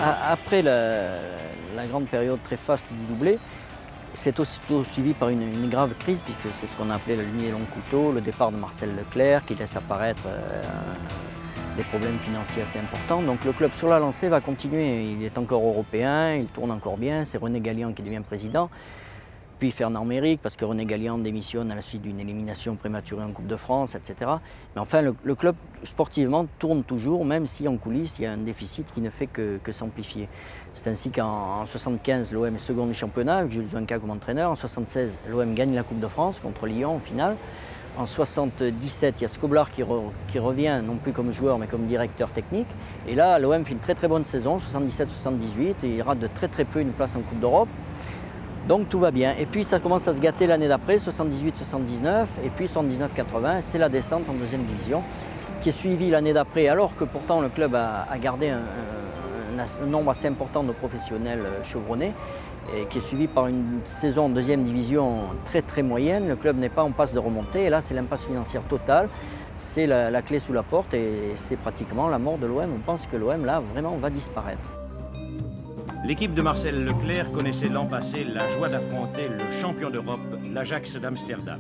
Après la grande période très faste du doublé, c'est aussitôt suivi par une grave crise, puisque c'est ce qu'on a appelé la lignée long couteau, le départ de Marcel Leclerc qui laisse apparaître des problèmes financiers assez importants. Donc le club sur la lancée va continuer. Il est encore européen, il tourne encore bien. C'est René Gallian qui devient président. Puis Fernand Méric, parce que René Gallian démissionne à la suite d'une élimination prématurée en Coupe de France, etc. Mais enfin, le club sportivement tourne toujours, même si en coulisses, il y a un déficit qui ne fait que s'amplifier. C'est ainsi qu'en 1975, l'OM est second du championnat, avec Jules Zonka comme entraîneur. En 1976, l'OM gagne la Coupe de France contre Lyon en finale. En 1977, il y a Scoblar qui revient, non plus comme joueur, mais comme directeur technique. Et là, l'OM fait une très très bonne saison, 77-78, et il rate de très peu une place en Coupe d'Europe. Donc tout va bien. Et puis ça commence à se gâter l'année d'après, 78-79, et puis 79-80, c'est la descente en deuxième division, qui est suivie l'année d'après, alors que pourtant le club a gardé un nombre assez important de professionnels chevronnés, et qui est suivi par une saison en deuxième division très moyenne. Le club n'est pas en passe de remonter, et là c'est l'impasse financière totale, c'est la clé sous la porte, et c'est pratiquement la mort de l'OM. On pense que l'OM là vraiment va disparaître. L'équipe de Marcel Leclerc connaissait l'an passé la joie d'affronter le champion d'Europe, l'Ajax d'Amsterdam.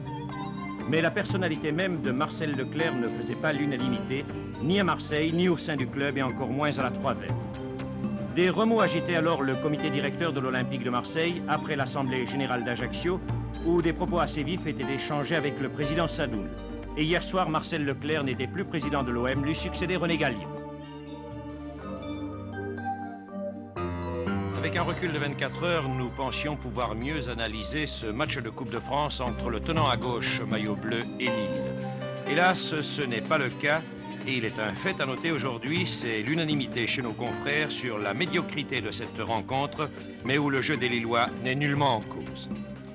Mais la personnalité même de Marcel Leclerc ne faisait pas l'unanimité, ni à Marseille, ni au sein du club, et encore moins à la Trois-Vents. Des remous agitaient alors le comité directeur de l'Olympique de Marseille après l'Assemblée générale d'Ajaccio, où des propos assez vifs étaient échangés avec le président Sadoul. Et hier soir, Marcel Leclerc n'était plus président de l'OM, lui succédait René Gallian. Avec un recul de 24 heures, nous pensions pouvoir mieux analyser ce match de Coupe de France entre le tenant à gauche, maillot bleu, et Lille. Hélas, ce n'est pas le cas, et il est un fait à noter aujourd'hui, c'est l'unanimité chez nos confrères sur la médiocrité de cette rencontre, mais où le jeu des Lillois n'est nullement en cause.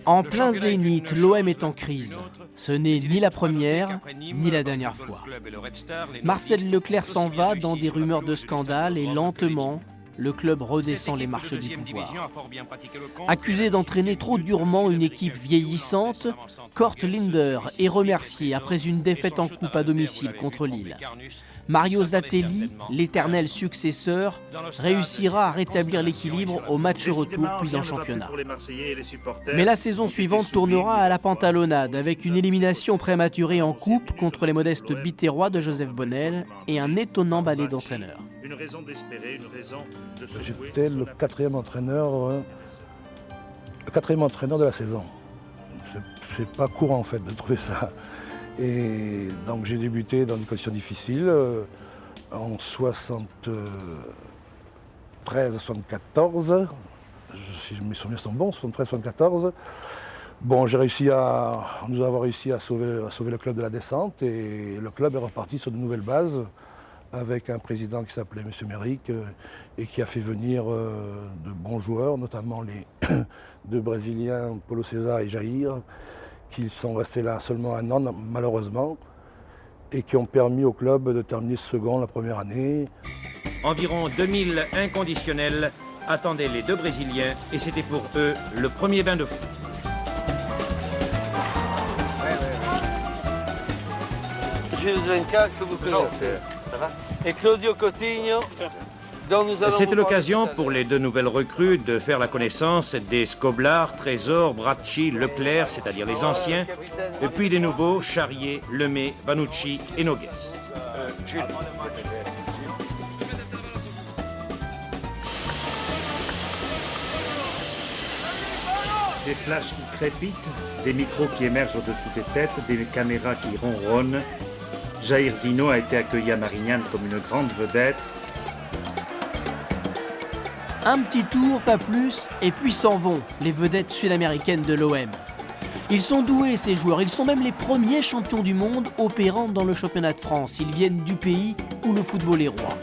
En plein zénith, l'OM est en crise. Ce n'est ni la première, ni la dernière fois. Marcel Leclerc s'en va dans des rumeurs de scandale et lentement, le club redescend les marches du pouvoir. Accusé d'entraîner trop durement une équipe vieillissante, Kurt Linder est remercié après une défaite en coupe à domicile contre Lille. Mario Zatelli, l'éternel successeur, réussira à rétablir l'équilibre au match retour puis en championnat. Mais la saison suivante tournera à la pantalonnade avec une élimination prématurée en coupe contre les modestes Biterrois de Joseph Bonnel et un étonnant balai d'entraîneurs. J'étais le quatrième entraîneur de la saison. C'est pas courant en fait de trouver ça. Et donc j'ai débuté dans des conditions difficiles en 73-74, si mes souvenirs sont bons, 73-74. Bon, nous avons réussi à sauver le club de la descente et le club est reparti sur de nouvelles bases avec un président qui s'appelait M. Méric et qui a fait venir de bons joueurs, notamment les deux Brésiliens, Paulo César et Jair, qui sont restés là seulement un an, malheureusement, et qui ont permis au club de terminer second la première année. Environ 2000 inconditionnels attendaient les deux Brésiliens, et c'était pour eux le premier bain de foot. Gilles Zenka, que vous connaissez. Et Claudio Coutinho. C'était l'occasion pour les deux nouvelles recrues de faire la connaissance des Scoblar, Trésor, Bracci, Leclerc, c'est-à-dire les anciens, et puis des nouveaux, Charrier, Lemay, Banucci et Nogues. Des flashs qui crépitent, des micros qui émergent au-dessous des têtes, des caméras qui ronronnent. Jair Zino a été accueilli à Marignane comme une grande vedette. Un petit tour, pas plus, et puis s'en vont, les vedettes sud-américaines de l'OM. Ils sont doués, ces joueurs, ils sont même les premiers champions du monde opérant dans le championnat de France. Ils viennent du pays où le football est roi.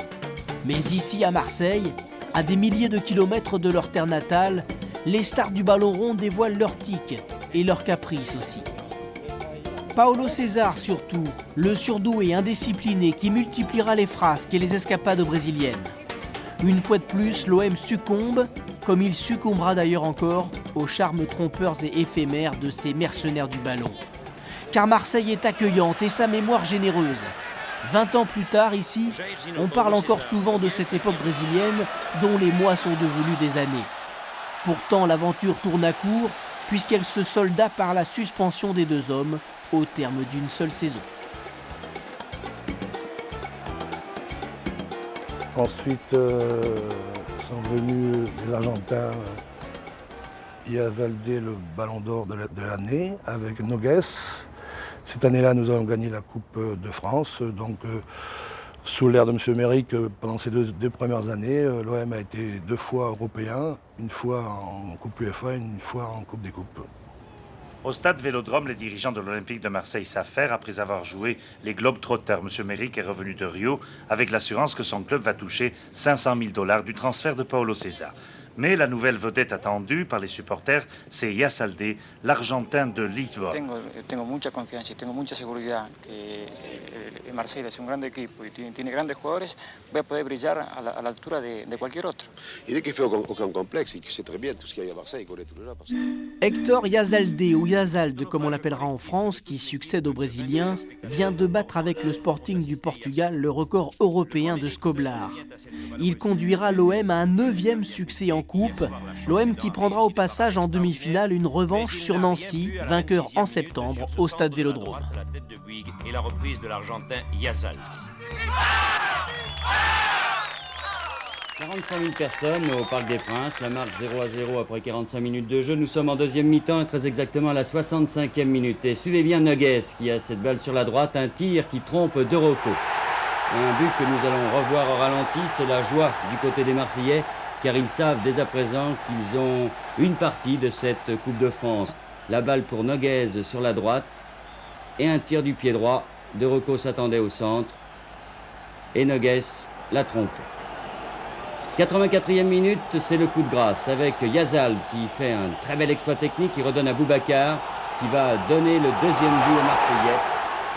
Mais ici, à Marseille, à des milliers de kilomètres de leur terre natale, les stars du ballon rond dévoilent leurs tics et leurs caprices aussi. Paulo César surtout, le surdoué indiscipliné qui multipliera les frasques et les escapades brésiliennes. Une fois de plus, l'OM succombe, comme il succombera d'ailleurs encore aux charmes trompeurs et éphémères de ces mercenaires du ballon. Car Marseille est accueillante et sa mémoire généreuse. 20 ans plus tard, ici, on parle encore souvent de cette époque brésilienne dont les mois sont devenus des années. Pourtant, l'aventure tourne à court puisqu'elle se solda par la suspension des deux hommes au terme d'une seule saison. Ensuite sont venus les Argentins, Yazalde, le ballon d'or de l'année, avec Nogues. Cette année-là, nous avons gagné la Coupe de France. Donc, sous l'ère de M. Méric, pendant ces deux premières années, l'OM a été 2 fois européen, une fois en Coupe UEFA, une fois en Coupe des Coupes. Au stade Vélodrome, les dirigeants de l'Olympique de Marseille s'affairent après avoir joué les Globetrotters. M. Méric est revenu de Rio avec l'assurance que son club va toucher 500 000 $ du transfert de Paulo César. Mais la nouvelle vedette attendue par les supporters, c'est Yazalde, l'Argentin de Lisbonne. Tengo mucha confianza y tengo mucha seguridad que Marseille es un grande equipo y tiene grandes jugadores. Voy a poder brillar a la altura de cualquier otro. Il dit qu'il ne fait aucun complexe, il sait très bien tout ce qu'il y a à Marseille, il connaît tous les gens. Hector Yazalde, ou Yazalde comme on l'appellera en France, qui succède au Brésilien, vient de battre avec le Sporting du Portugal le record européen de Skoblar. Il conduira l'OM à un 9e succès en Coupe, l'OM qui prendra au passage en demi-finale une revanche sur Nancy, vainqueur en septembre au stade Vélodrome. La tête de Bouygues et la reprise de l'Argentin Yazalde. 45 000 personnes au Parc des Princes, la marque 0-0 après 45 minutes de jeu. Nous sommes en deuxième mi-temps et très exactement à la 65e minute. Et suivez bien Nogues qui a cette balle sur la droite, un tir qui trompe De Rocco. Un but que nous allons revoir au ralenti, c'est la joie du côté des Marseillais, car ils savent dès à présent qu'ils ont une partie de cette Coupe de France. La balle pour Nogues sur la droite et un tir du pied droit. De Rocco s'attendait au centre et Nogues la trompe. 84e minute, c'est le coup de grâce avec Yazalde qui fait un très bel exploit technique, qui redonne à Boubacar qui va donner le deuxième but aux Marseillais.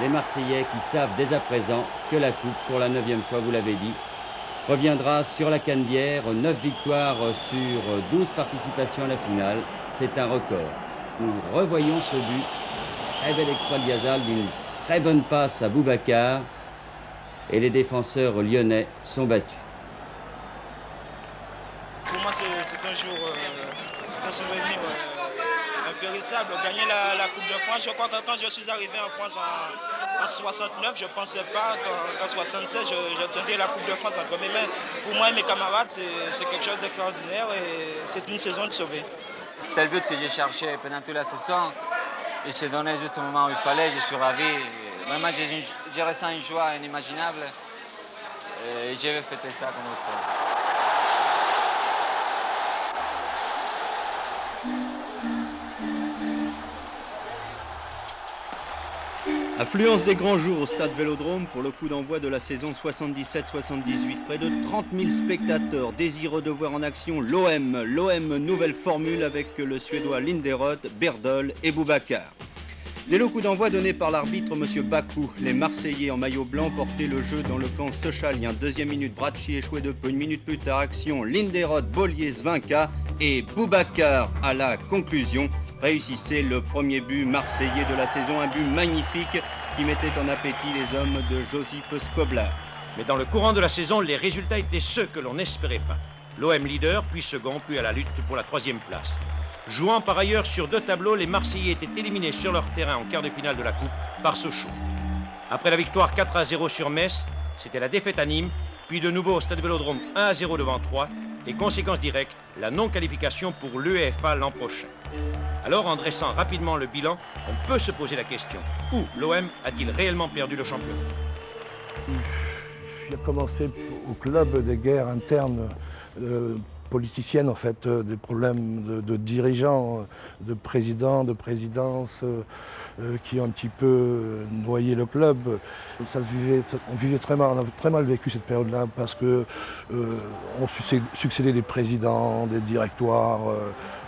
Les Marseillais qui savent dès à présent que la Coupe, pour la 9e fois, vous l'avez dit, reviendra sur la Canebière. 9 victoires sur 12 participations à la finale. C'est un record. Nous revoyons ce but. Très bel exploit de Yazalde, une très bonne passe à Boubacar. Et les défenseurs lyonnais sont battus. Pour moi, c'est un jour, c'est un souvenir impérissable. Gagner la Coupe de France, je crois que quand je suis arrivé en France en 69, je ne pensais pas qu'en 76, je tiendrais la Coupe de France entre mes mains. Pour moi et mes camarades, c'est quelque chose d'extraordinaire et c'est une saison de sauver. C'était le but que j'ai cherché pendant toute la saison. Il s'est donné juste au moment où il fallait, je suis ravi. Vraiment, j'ai ressenti une joie inimaginable et je vais fêter ça comme il faut. Affluence des grands jours au stade Vélodrome pour le coup d'envoi de la saison 77-78. Près de 30 000 spectateurs désireux de voir en action l'OM nouvelle formule avec le Suédois Linderoth, Berdol et Boubacar. Dès le coup d'envoi donné par l'arbitre M. Bakou, les Marseillais en maillot blanc portaient le jeu dans le camp socialien. 2e minute, Bracci échoué de peu. 1 minute plus tard, action Linderoth, Bollier, Zvinka et Boubacar à la conclusion réussissait le premier but marseillais de la saison, un but magnifique qui mettait en appétit les hommes de Josip Skoblar. Mais dans le courant de la saison, les résultats étaient ceux que l'on n'espérait pas. L'OM leader, puis second, puis à la lutte pour la 3e place. Jouant par ailleurs sur 2 tableaux, les Marseillais étaient éliminés sur leur terrain en quart de finale de la Coupe par Sochaux. Après la victoire 4-0 sur Metz, c'était la défaite à Nîmes, puis de nouveau au stade Vélodrome 1-0 devant 3, et conséquence directe, la non-qualification pour l'UEFA l'an prochain. Alors, en dressant rapidement le bilan, on peut se poser la question, où l'OM a-t-il réellement perdu le championnat? Il a commencé au club des guerres internes politiciennes, en fait, des problèmes de dirigeants, de présidents, de présidences qui ont un petit peu noyé le club. On vivait très mal, on a très mal vécu cette période-là parce que on succédait des présidents, des directoires.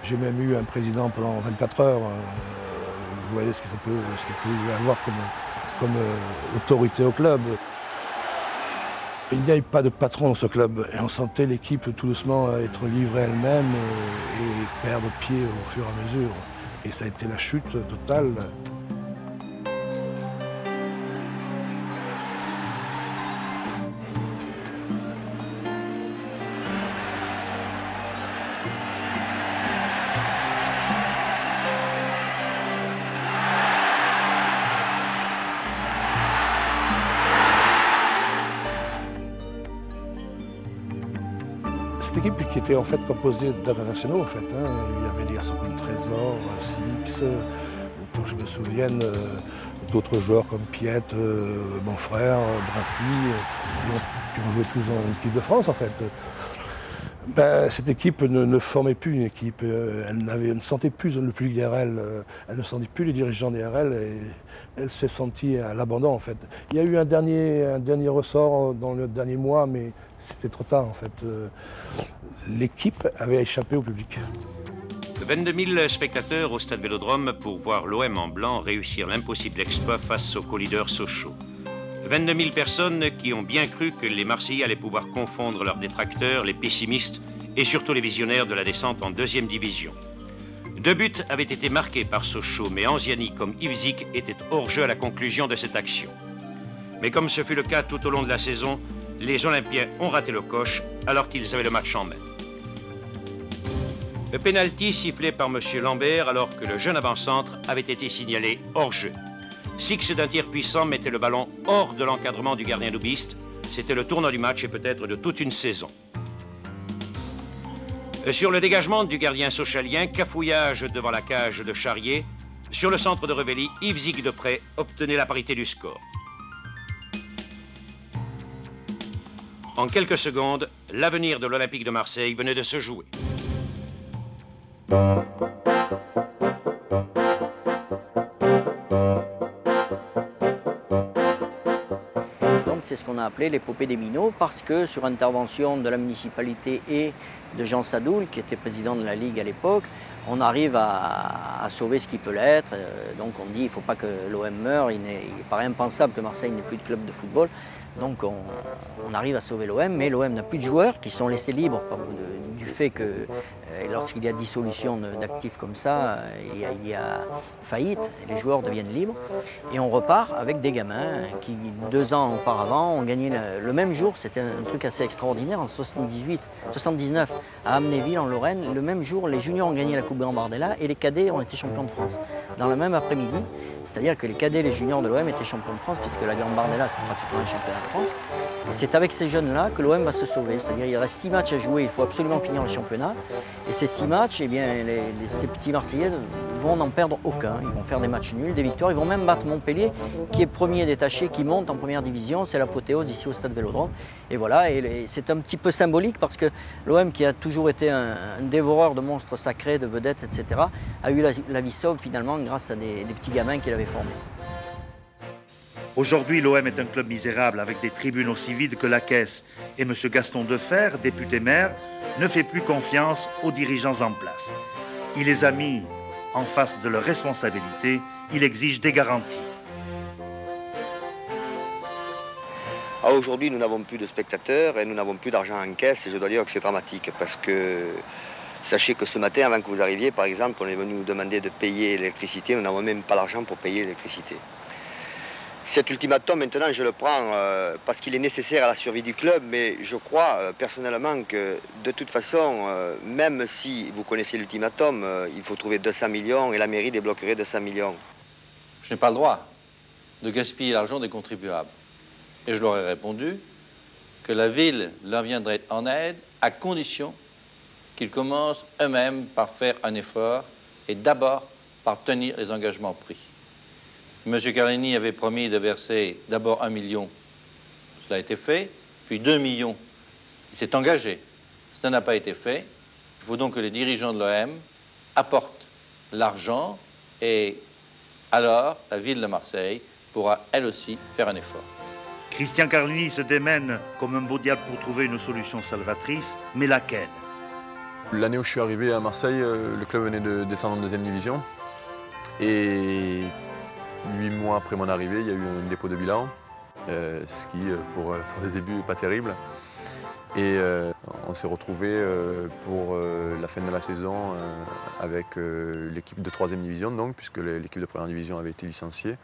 J'ai même eu un président pendant 24 heures. Vous voyez ce que ça peut avoir comme autorité au club. Il n'y avait pas de patron dans ce club et on sentait l'équipe tout doucement être livrée elle-même et perdre pied au fur et à mesure. Et ça a été la chute totale. équipe qui était en fait composée d'internationaux en fait. Hein. Il y avait des garçons comme Trésor, Six, dont je me souvienne, d'autres joueurs comme Piet, mon frère, Brassy, qui ont joué tous en équipe de France en fait. Ben, cette équipe ne formait plus une équipe, elle ne sentait plus le public d'RL, elle ne sentait plus les dirigeants d'RL et elle s'est sentie à l'abandon en fait. Il y a eu un dernier ressort dans le dernier mois, mais c'était trop tard en fait. L'équipe avait échappé au public. 22 000 spectateurs au stade Vélodrome pour voir l'OM en blanc réussir l'impossible exploit face au co-leader Sochaux. 22 000 personnes qui ont bien cru que les Marseillais allaient pouvoir confondre leurs détracteurs, les pessimistes et surtout les visionnaires de la descente en 2e division. 2 buts avaient été marqués par Sochaux, mais Anziani comme Ivzik étaient hors jeu à la conclusion de cette action. Mais comme ce fut le cas tout au long de la saison, les Olympiens ont raté le coche alors qu'ils avaient le match en main. Le pénalty sifflé par M. Lambert alors que le jeune avant-centre avait été signalé hors jeu. Six d'un tir puissant mettait le ballon hors de l'encadrement du gardien loubiste. C'était le tournant du match et peut-être de toute une saison. Sur le dégagement du gardien sochalien, cafouillage devant la cage de Charrier. Sur le centre de Revelli, Ivzik de près obtenait la parité du score. En quelques secondes, l'avenir de l'Olympique de Marseille venait de se jouer. C'est ce qu'on a appelé l'épopée des minots parce que sur intervention de la municipalité et de Jean Sadoul, qui était président de la Ligue à l'époque, on arrive à sauver ce qui peut l'être. Donc on dit il ne faut pas que l'OM meure, il paraît impensable que Marseille n'ait plus de club de football. Donc on arrive à sauver l'OM, mais l'OM n'a plus de joueurs qui sont laissés libres du fait que lorsqu'il y a dissolution d'actifs comme ça, il y a faillite, et les joueurs deviennent libres. Et on repart avec des gamins qui, 2 ans auparavant, ont gagné le même jour. C'était un truc assez extraordinaire, en 79, à Amnéville, en Lorraine. Le même jour, les juniors ont gagné la Coupe Gambardella et les cadets ont été champions de France. Dans le même après-midi, c'est-à-dire que les cadets et les juniors de l'OM étaient champions de France, puisque la Gambardella, c'est pratiquement un championnat de France. Et c'est avec ces jeunes-là que l'OM va se sauver. C'est-à-dire qu'il reste 6 matchs à jouer, il faut absolument finir le championnat. Et ces 6 matchs, eh bien, ces petits Marseillais vont n'en perdre aucun. Ils vont faire des matchs nuls, des victoires. Ils vont même battre Montpellier, qui est premier détaché, qui monte en première division. C'est l'apothéose ici au stade Vélodrome. Et voilà, et c'est un petit peu symbolique parce que l'OM, qui a toujours été un dévoreur de monstres sacrés, de vedettes, etc., a eu la vie sauve finalement grâce à des petits gamins qu'il avait formés. Aujourd'hui, l'OM est un club misérable avec des tribunes aussi vides que la caisse. Et M. Gaston Defer, député maire, ne fait plus confiance aux dirigeants en place. Il les a mis en face de leurs responsabilités. Il exige des garanties. Aujourd'hui, nous n'avons plus de spectateurs et nous n'avons plus d'argent en caisse. Et je dois dire que c'est dramatique parce que sachez que ce matin, avant que vous arriviez, par exemple, on est venu nous demander de payer l'électricité. Nous n'avons même pas l'argent pour payer l'électricité. Cet ultimatum, maintenant, je le prends parce qu'il est nécessaire à la survie du club, mais je crois personnellement que, de toute façon, même si vous connaissez l'ultimatum, il faut trouver 200 millions et la mairie débloquerait 200 millions. Je n'ai pas le droit de gaspiller l'argent des contribuables. Et je leur ai répondu que la ville leur viendrait en aide à condition qu'ils commencent eux-mêmes par faire un effort et d'abord par tenir les engagements pris. M. Carlini avait promis de verser d'abord 1 million. Cela a été fait, puis 2 millions. Il s'est engagé. Cela n'a pas été fait. Il faut donc que les dirigeants de l'OM apportent l'argent et alors la ville de Marseille pourra elle aussi faire un effort. Christian Carlini se démène comme un beau diable pour trouver une solution salvatrice, mais laquelle? L'année où je suis arrivé à Marseille, le club venait de descendre en 2e division. Et 8 mois après mon arrivée, il y a eu un dépôt de bilan, ce qui, pour des débuts, n'est pas terrible. Et on s'est retrouvé pour la fin de la saison avec l'équipe de 3e division, donc, puisque l'équipe de 1re division avait été licenciée.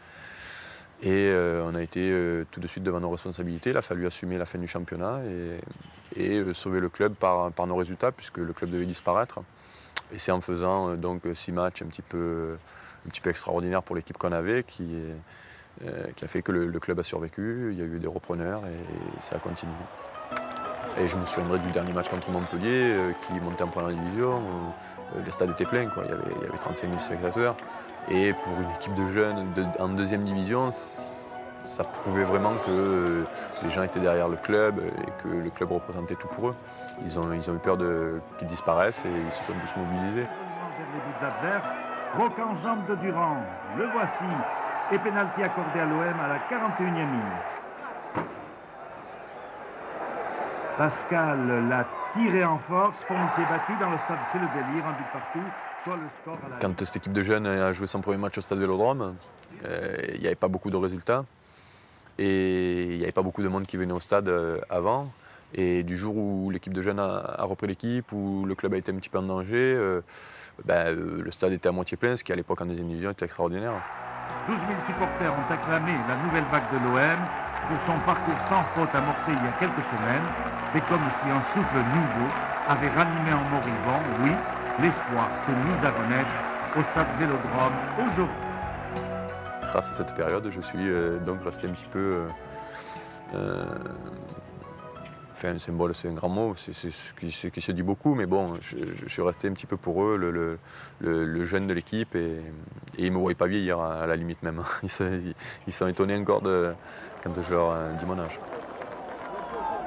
Et on a été tout de suite devant nos responsabilités. Il a fallu assumer la fin du championnat et sauver le club par nos résultats, puisque le club devait disparaître. Et c'est en faisant donc 6 matchs un petit peu extraordinaire pour l'équipe qu'on avait, qui a fait que le club a survécu. Il y a eu des repreneurs et ça a continué. Et je me souviendrai du dernier match contre Montpellier, qui montait en première division. Le stade était plein, quoi. Il y avait 35 000 spectateurs. Et pour une équipe de jeunes en deuxième division, ça prouvait vraiment que les gens étaient derrière le club et que le club représentait tout pour eux. Ils ont eu peur qu'ils disparaissent et ils se sont tous mobilisés. Vers les buts adverses, croc en jambe de Durand, le voici, et pénalty accordé à l'OM à la 41e minute. Pascal l'a tiré en force, Fournissier battu dans le stade, c'est le délire, un but partout, soit le score à la... Quand cette équipe de jeunes a joué son premier match au stade Vélodrome, il n'y avait pas beaucoup de résultats et il n'y avait pas beaucoup de monde qui venait au stade avant. Et du jour où l'équipe de jeunes a repris l'équipe, où le club a été un petit peu en danger, le stade était à moitié plein, ce qui à l'époque en deuxième division était extraordinaire. 12 000 supporters ont acclamé la nouvelle vague de l'OM pour son parcours sans faute amorcé il y a quelques semaines. C'est comme si un souffle nouveau avait ranimé un moribond. Oui, l'espoir s'est mis à renaître au stade Vélodrome aujourd'hui. Grâce à cette période, je suis donc resté un petit peu... un symbole, c'est un grand mot, c'est ce qui se dit beaucoup, mais bon, je suis resté un petit peu pour eux le jeune de l'équipe et ils ne me voyaient pas vieillir à la limite même. Ils sont étonnés encore quand je leur dis mon âge.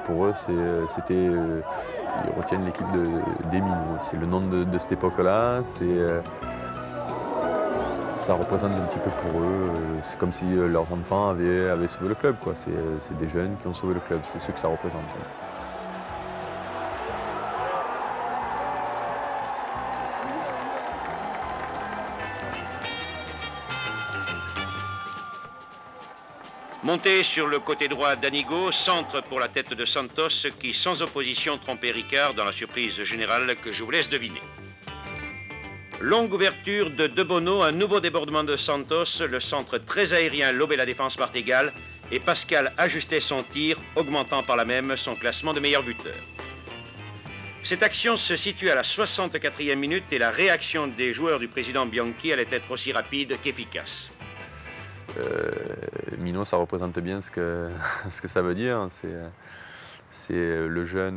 Pour eux, c'était ils retiennent l'équipe des Minots. C'est le nom de cette époque-là, ça représente un petit peu pour eux. C'est comme si leurs enfants avaient sauvé le club, quoi. C'est des jeunes qui ont sauvé le club, c'est ce que ça représente. Monté sur le côté droit d'Anigo, centre pour la tête de Santos qui sans opposition trompait Ricard dans la surprise générale que je vous laisse deviner. Longue ouverture de De Bono, un nouveau débordement de Santos, le centre très aérien lobait la défense martégale et Pascal ajustait son tir, augmentant par là même son classement de meilleur buteur. Cette action se situe à la 64e minute et la réaction des joueurs du président Bianchi allait être aussi rapide qu'efficace. Minot, ça représente bien ce que ça veut dire. C'est le jeune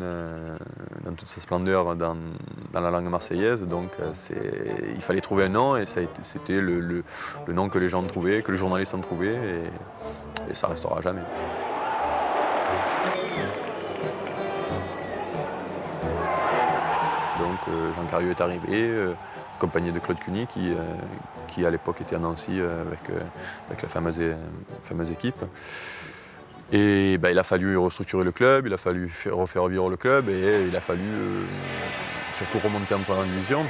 dans toute sa splendeur dans la langue marseillaise. Donc il fallait trouver un nom et c'était le nom que les gens ont trouvé, que les journalistes ont trouvé et ça restera jamais. Donc Jean Cariou est arrivé, accompagné de Claude Cuny qui à l'époque était à Nancy avec la fameuse équipe. Et il a fallu restructurer le club, il a fallu refaire vivre le club et il a fallu surtout remonter en première division.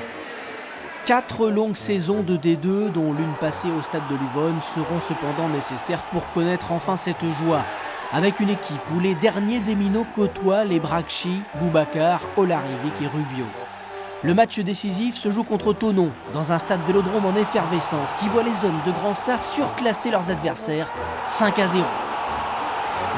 4 longues saisons de D2, dont l'une passée au stade de Luvonne, seront cependant nécessaires pour connaître enfin cette joie. Avec une équipe où les derniers des Minots côtoient les Bracchi, Boubacar, Olarivic et Rubio. Le match décisif se joue contre Thonon, dans un stade Vélodrome en effervescence, qui voit les hommes de Grand Sarre surclasser leurs adversaires 5-0.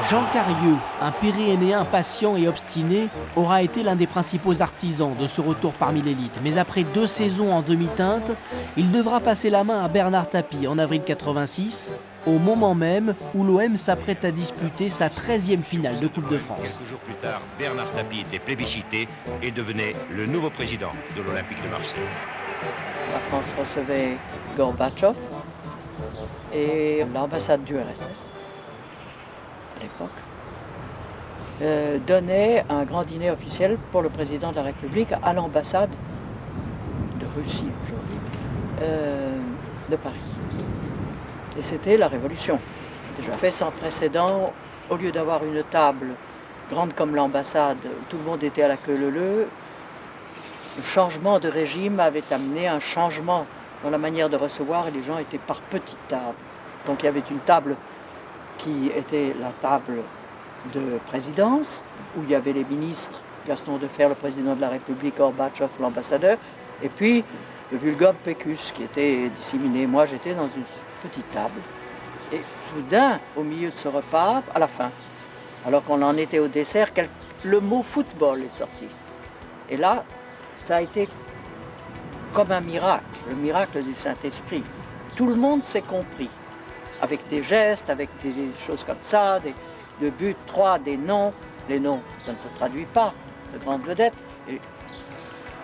Jean Cariou, un Pyrénéen patient et obstiné, aura été l'un des principaux artisans de ce retour parmi l'élite. Mais après 2 saisons en demi-teinte, il devra passer la main à Bernard Tapie en avril 86, au moment même où l'OM s'apprête à disputer sa 13e finale de Coupe de France. Quelques jours plus tard, Bernard Tapie était plébiscité et devenait le nouveau président de l'Olympique de Marseille. La France recevait Gorbatchev et l'ambassade du RSS à l'époque donnait un grand dîner officiel pour le président de la République à l'ambassade de Russie aujourd'hui, de Paris. Et c'était la révolution. Déjà fait sans précédent, au lieu d'avoir une table grande comme l'ambassade, où tout le monde était à la queue leu-leu, le changement de régime avait amené un changement dans la manière de recevoir et les gens étaient par petites tables. Donc il y avait une table qui était la table de présidence, où il y avait les ministres, Gaston Defferre, le président de la République, Gorbatchev, l'ambassadeur, et puis le vulgaire Pécus qui était disséminé. Moi j'étais dans une petite table. Et soudain, au milieu de ce repas, à la fin, alors qu'on en était au dessert, le mot football est sorti. Et là, ça a été comme un miracle, le miracle du Saint-Esprit. Tout le monde s'est compris, avec des gestes, avec des choses comme ça, des buts, 3, des noms. les noms, ça ne se traduit pas, de grandes vedettes.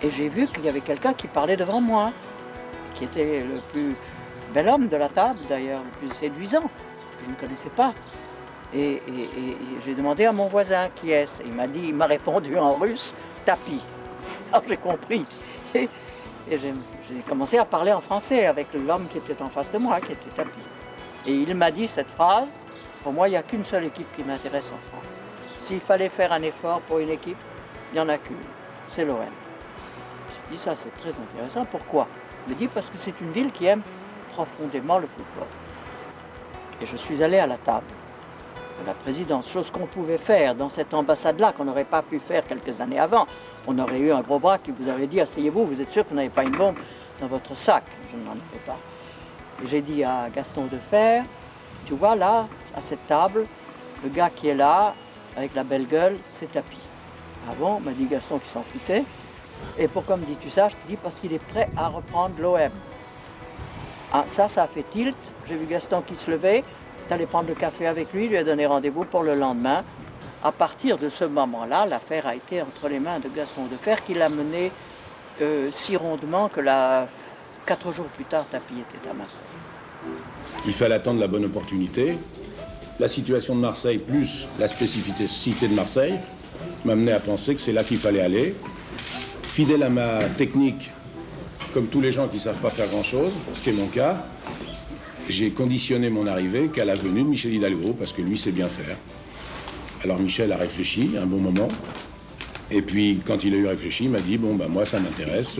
Et j'ai vu qu'il y avait quelqu'un qui parlait devant moi, qui était le plus bel homme de la table d'ailleurs, le plus séduisant, que je ne connaissais pas. Et j'ai demandé à mon voisin qui est-ce. Il m'a répondu en russe, tapis. Alors j'ai compris. Et j'ai commencé à parler en français avec l'homme qui était en face de moi, qui était tapis. Et il m'a dit cette phrase, pour moi il n'y a qu'une seule équipe qui m'intéresse en France. S'il fallait faire un effort pour une équipe, il n'y en a qu'une, c'est l'OM. J'ai dit ça, c'est très intéressant. Pourquoi? Il me dit parce que c'est une ville qui aime profondément le football. Et je suis allé à la table de la présidence, chose qu'on pouvait faire dans cette ambassade-là, qu'on n'aurait pas pu faire quelques années avant. On aurait eu un gros bras qui vous avait dit « Asseyez-vous, vous êtes sûr que vous n'avez pas une bombe dans votre sac ?» Je n'en avais pas. Et j'ai dit à Gaston Defer, tu vois là, à cette table, le gars qui est là, avec la belle gueule, c'est Tapie. Ah bon, m'a dit Gaston qui s'en foutait. Et pourquoi me dis-tu ça? Je te dis parce qu'il est prêt à reprendre l'OM. Ah, ça a fait tilt. J'ai vu Gaston qui se levait, est allé prendre le café avec lui, lui a donné rendez-vous pour le lendemain. À partir de ce moment-là, l'affaire a été entre les mains de Gaston Defer qui l'a menée si rondement que 4 jours plus tard, Tapie était à Marseille. Il fallait attendre la bonne opportunité. La situation de Marseille plus la spécificité de Marseille m'amenait à penser que c'est là qu'il fallait aller. Fidèle à ma technique, comme tous les gens qui ne savent pas faire grand-chose, ce qui est mon cas, j'ai conditionné mon arrivée qu'à la venue de Michel Hidalgo, parce que lui sait bien faire. Alors Michel a réfléchi un bon moment, et puis quand il a eu réfléchi, il m'a dit « Bon, moi ça m'intéresse,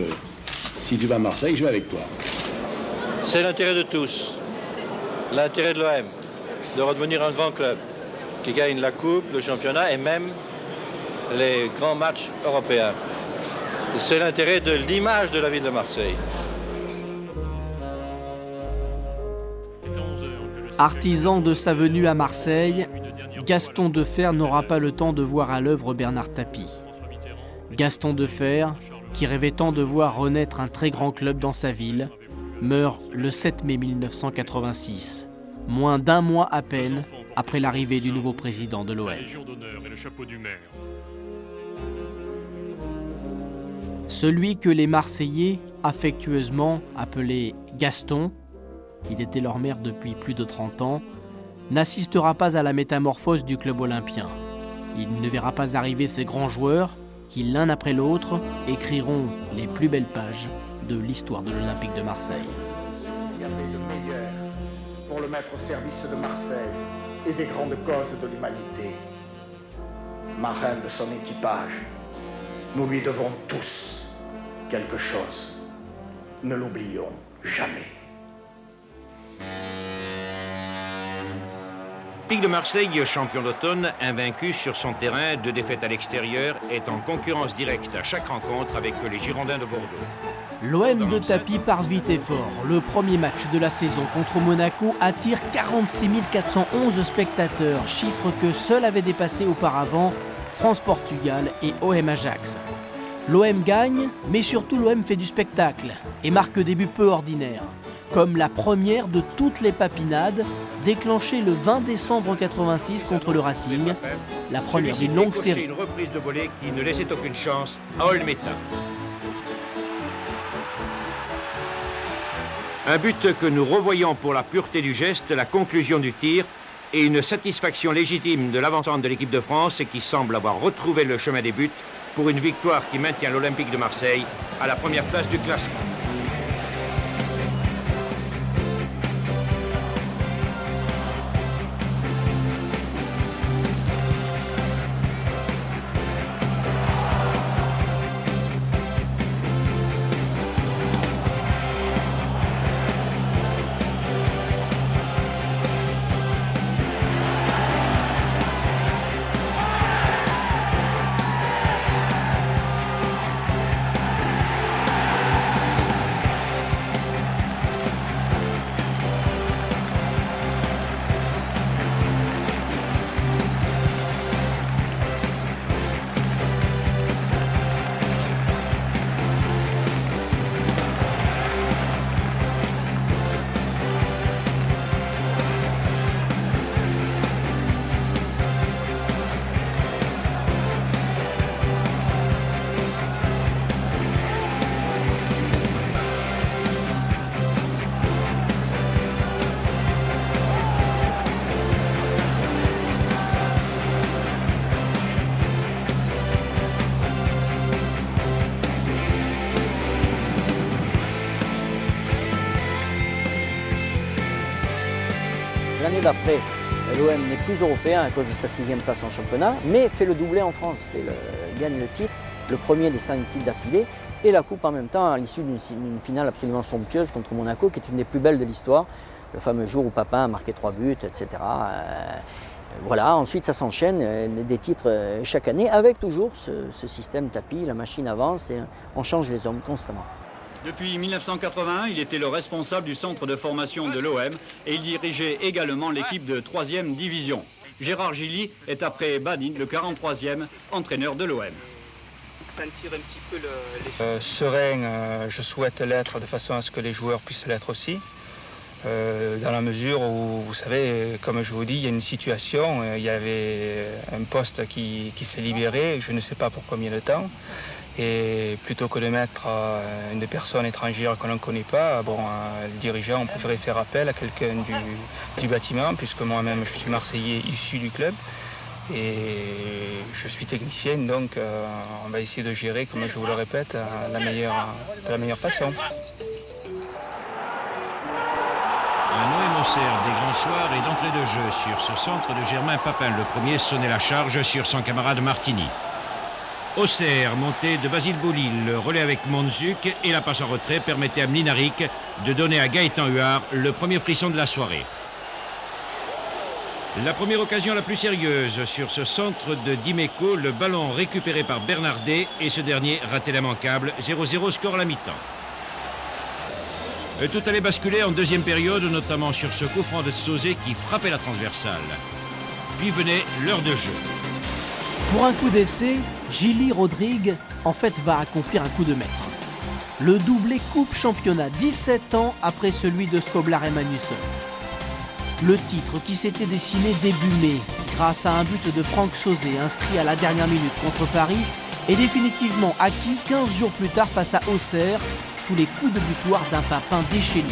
si tu vas à Marseille, je vais avec toi. » C'est l'intérêt de tous, l'intérêt de l'OM, de redevenir un grand club qui gagne la coupe, le championnat et même les grands matchs européens. C'est l'intérêt de l'image de la ville de Marseille. Artisan de sa venue à Marseille, Gaston Defer n'aura pas le temps de voir à l'œuvre Bernard Tapie. Gaston Defer, qui rêvait tant de voir renaître un très grand club dans sa ville, meurt le 7 mai 1986, moins d'un mois à peine après l'arrivée du nouveau président de l'OM. Celui que les Marseillais affectueusement appelaient Gaston, il était leur maire depuis plus de 30 ans, n'assistera pas à la métamorphose du club olympien. Il ne verra pas arriver ces grands joueurs qui, l'un après l'autre, écriront les plus belles pages de l'histoire de l'Olympique de Marseille. Il y avait le meilleur pour le mettre au service de Marseille et des grandes causes de l'humanité. Marin de son équipage, nous lui devons tous quelque chose. Ne l'oublions jamais. L'Olympique de Marseille, champion d'automne, invaincu sur son terrain, 2 défaites à l'extérieur, est en concurrence directe à chaque rencontre avec les Girondins de Bordeaux. L'OM de Tapie part vite et fort. Le premier match de la saison contre Monaco attire 46 411 spectateurs, chiffre que seul avait dépassé auparavant France-Portugal et OM Ajax. L'OM gagne, mais surtout l'OM fait du spectacle et marque des buts peu ordinaires, comme la première de toutes les papinades déclenchée le 20 décembre 86 contre le Racing, la première d'une longue série. Une reprise de volée qui ne laissait aucune chance à Olmeta. Un but que nous revoyons pour la pureté du geste, la conclusion du tir et une satisfaction légitime de l'avancante de l'équipe de France qui semble avoir retrouvé le chemin des buts pour une victoire qui maintient l'Olympique de Marseille à la première place du classement. L'année d'après, l'OM n'est plus européen à cause de sa 6e place en championnat, mais fait le doublé en France, gagne le titre, le premier des 5 titres d'affilée, et la coupe en même temps à l'issue d'une finale absolument somptueuse contre Monaco, qui est une des plus belles de l'histoire, le fameux jour où Papin a marqué 3 buts, etc. Voilà, ensuite ça s'enchaîne, des titres chaque année, avec toujours ce système tapis, la machine avance et on change les hommes constamment. Depuis 1981, il était le responsable du centre de formation de l'OM et il dirigeait également l'équipe de 3e division. Gérard Gilly est après Badin le 43e entraîneur de l'OM. Serein, je souhaite l'être de façon à ce que les joueurs puissent l'être aussi. Dans la mesure où, vous savez, comme je vous dis, il y a une situation, il y avait un poste qui s'est libéré, je ne sais pas pour combien de temps. Et plutôt que de mettre une personne étrangère qu'on ne connaît pas, le dirigeant, on préférait faire appel à quelqu'un du bâtiment, puisque moi-même je suis Marseillais issu du club. Et je suis technicien, donc on va essayer de gérer, comme je vous le répète, de la meilleure façon. Un OM Auxerre des grands soirs et d'entrée de jeu sur ce centre de Germain Papin. Le premier sonnait la charge sur son camarade Martini. Auxerre, montée de Basile Boulil, le relais avec Monzuk et la passe en retrait permettait à Mlinaric de donner à Gaëtan Huard le premier frisson de la soirée. La première occasion la plus sérieuse sur ce centre de Dimeco, le ballon récupéré par Bernardet et ce dernier raté l'immanquable. 0-0 score à la mi-temps. Tout allait basculer en deuxième période, notamment sur ce coup franc de Sauzet qui frappait la transversale. Puis venait l'heure de jeu. Pour un coup d'essai, Gilly Rodrigue, en fait, va accomplir un coup de maître. Le doublé coupe championnat 17 ans après celui de Skoblar et Magnusson. Le titre qui s'était dessiné début mai, grâce à un but de Franck Sauzet inscrit à la dernière minute contre Paris, est définitivement acquis 15 jours plus tard face à Auxerre, sous les coups de butoir d'un Papin déchaîné.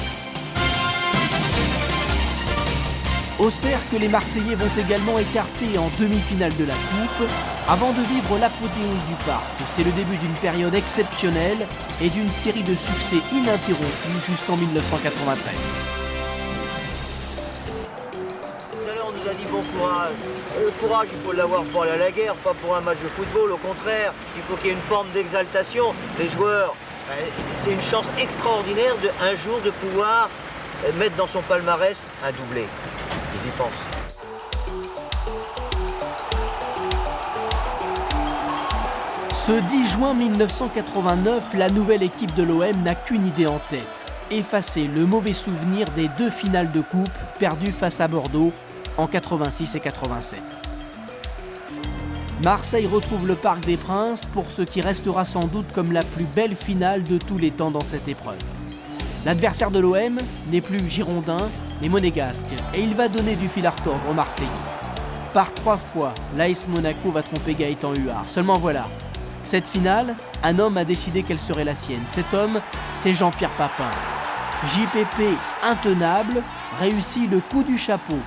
Auxerre que les Marseillais vont également écarter en demi-finale de la Coupe, avant de vivre l'apothéose du parc. C'est le début d'une période exceptionnelle et d'une série de succès ininterrompus jusqu'en 1993. Tout à l'heure on nous a dit bon courage. Le courage, il faut l'avoir pour aller à la guerre, pas pour un match de football. Au contraire, il faut qu'il y ait une forme d'exaltation. Les joueurs, c'est une chance extraordinaire un jour de pouvoir mettre dans son palmarès un doublé. Ils y pensent. Ce 10 juin 1989, la nouvelle équipe de l'OM n'a qu'une idée en tête. Effacer le mauvais souvenir des 2 finales de coupe perdues face à Bordeaux en 86 et 87. Marseille retrouve le Parc des Princes pour ce qui restera sans doute comme la plus belle finale de tous les temps dans cette épreuve. L'adversaire de l'OM n'est plus girondin, mais monégasque, et il va donner du fil à retordre aux Marseillais. Par 3 fois, l'AS Monaco va tromper Gaëtan Huard. Seulement voilà, cette finale, un homme a décidé qu'elle serait la sienne. Cet homme, c'est Jean-Pierre Papin. JPP intenable réussit le coup du chapeau.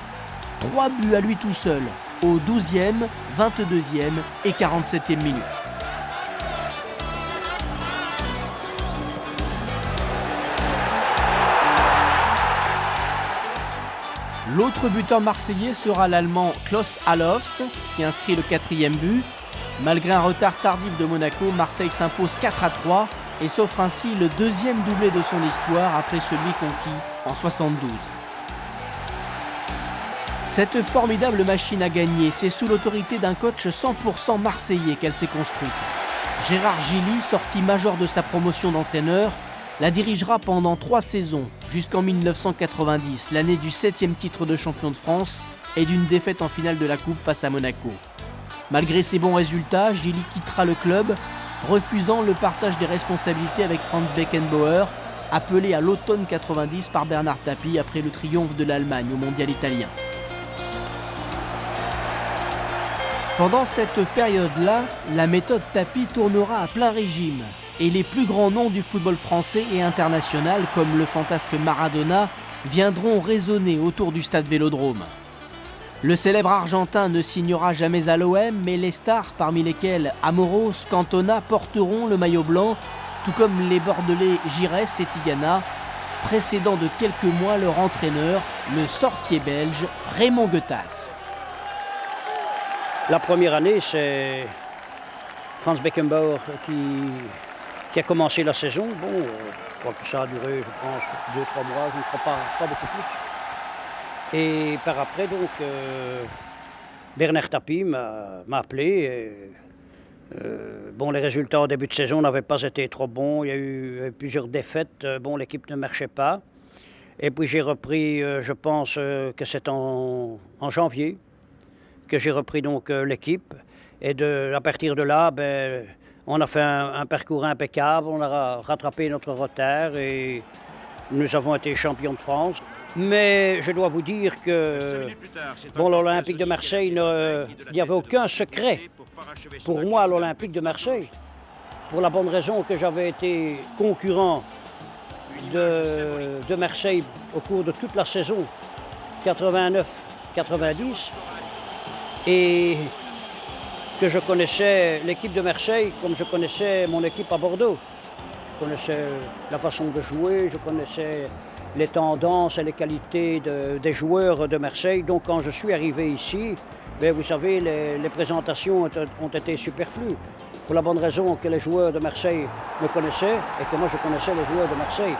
3 buts à lui tout seul, aux 12e, 22e et 47e minutes. L'autre buteur marseillais sera l'Allemand Klaus Allofs, qui inscrit le 4e but. Malgré un retard tardif de Monaco, Marseille s'impose 4-3 et s'offre ainsi le 2e doublé de son histoire après celui conquis en 72. Cette formidable machine à gagner, c'est sous l'autorité d'un coach 100% marseillais qu'elle s'est construite. Gérard Gilly, sorti major de sa promotion d'entraîneur, la dirigera pendant 3 saisons, jusqu'en 1990, l'année du 7e titre de champion de France et d'une défaite en finale de la Coupe face à Monaco. Malgré ses bons résultats, Gilly quittera le club, refusant le partage des responsabilités avec Franz Beckenbauer, appelé à l'automne 90 par Bernard Tapie après le triomphe de l'Allemagne au mondial italien. Pendant cette période-là, la méthode Tapie tournera à plein régime et les plus grands noms du football français et international, comme le fantasque Maradona, viendront résonner autour du stade Vélodrome. Le célèbre Argentin ne signera jamais à l'OM, mais les stars, parmi lesquelles Amoros, Cantona, porteront le maillot blanc, tout comme les Bordelais Giresse et Tigana. précédant de quelques mois leur entraîneur, le sorcier belge Raymond Goethals. La première année, c'est Franz Beckenbauer qui a commencé la saison. Bon, je crois que ça a duré, je pense, 2-3 mois, je ne crois pas beaucoup plus. Et par après, donc, Bernard Tapie m'a appelé. Bon, les résultats au début de saison n'avaient pas été trop bons. Il y a eu plusieurs défaites. Bon, l'équipe ne marchait pas. Et puis j'ai repris, je pense que c'est en janvier, que j'ai repris donc l'équipe. Et à partir de là, ben, on a fait un parcours impeccable. On a rattrapé notre retard et nous avons été champions de France. Mais je dois vous dire que bon, l'Olympique de Marseille, il n'y avait aucun secret pour moi à l'Olympique de Marseille. Pour la bonne raison que j'avais été concurrent de Marseille au cours de toute la saison 89-90 et que je connaissais l'équipe de Marseille comme je connaissais mon équipe à Bordeaux. Je connaissais la façon de jouer, je connaissais les tendances et les qualités des joueurs de Marseille. Donc quand je suis arrivé ici, bien, vous savez, les présentations ont été superflues. Pour la bonne raison que les joueurs de Marseille me connaissaient et que moi je connaissais les joueurs de Marseille.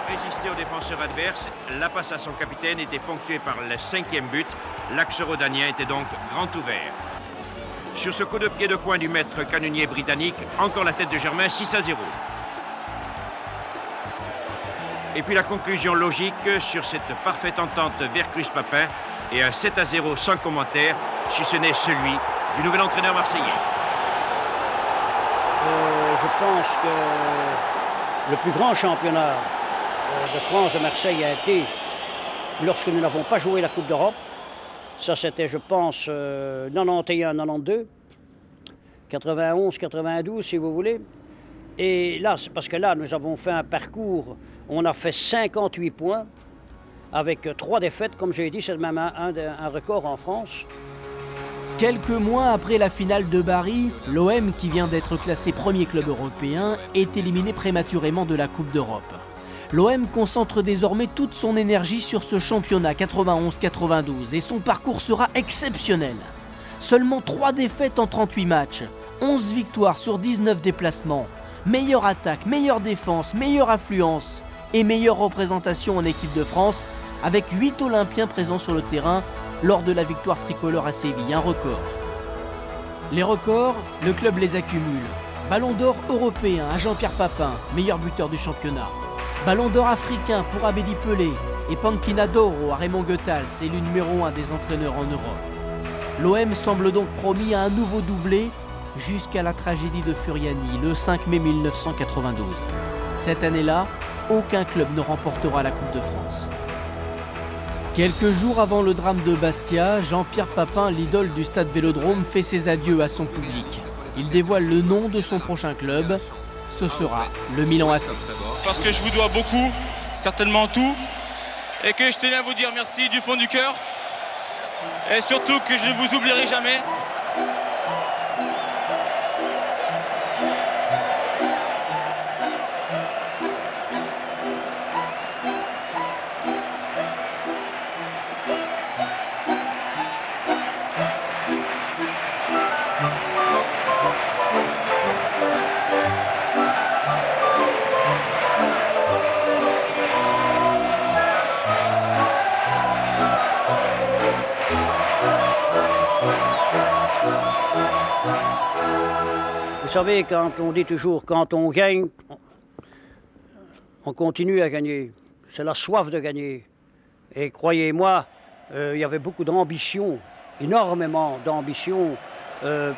Résister aux défenseurs adverses, la passe à son capitaine était ponctuée par le 5e but. L'axe rhodanien était donc grand ouvert. Sur ce coup de pied de poing du maître canonnier britannique, encore la tête de Germain, 6-0. Et puis la conclusion logique sur cette parfaite entente Vercruysse-Papin et un 7-0 sans commentaire, si ce n'est celui du nouvel entraîneur marseillais. Je pense que le plus grand championnat de France de Marseille a été lorsque nous n'avons pas joué la Coupe d'Europe. Ça, c'était, je pense, 91-92, 91-92, si vous voulez. Et là, c'est parce que là, nous avons fait un parcours, on a fait 58 points, avec 3 défaites, comme j'ai dit, c'est même un record en France. Quelques mois après la finale de Bari, l'OM, qui vient d'être classé premier club européen, est éliminé prématurément de la Coupe d'Europe. L'OM concentre désormais toute son énergie sur ce championnat 91-92 et son parcours sera exceptionnel. Seulement 3 défaites en 38 matchs, 11 victoires sur 19 déplacements, meilleure attaque, meilleure défense, meilleure affluence et meilleure représentation en équipe de France avec 8 Olympiens présents sur le terrain lors de la victoire tricolore à Séville, un record. Les records, le club les accumule. Ballon d'or européen à Jean-Pierre Papin, meilleur buteur du championnat. Ballon d'or africain pour Abedi Pelé et Panchina d'Oro à Raymond Goethals, élu numéro 1 des entraîneurs en Europe. L'OM semble donc promis à un nouveau doublé jusqu'à la tragédie de Furiani le 5 mai 1992. Cette année-là, aucun club ne remportera la Coupe de France. Quelques jours avant le drame de Bastia, Jean-Pierre Papin, l'idole du stade Vélodrome, fait ses adieux à son public. Il dévoile le nom de son prochain club. Ce sera le Milan AC. Parce que je vous dois beaucoup, certainement tout, et que je tenais à vous dire merci du fond du cœur, et surtout que je ne vous oublierai jamais. Vous savez, quand on dit toujours, quand on gagne, on continue à gagner. C'est la soif de gagner. Et croyez-moi, il y avait beaucoup d'ambition, énormément d'ambition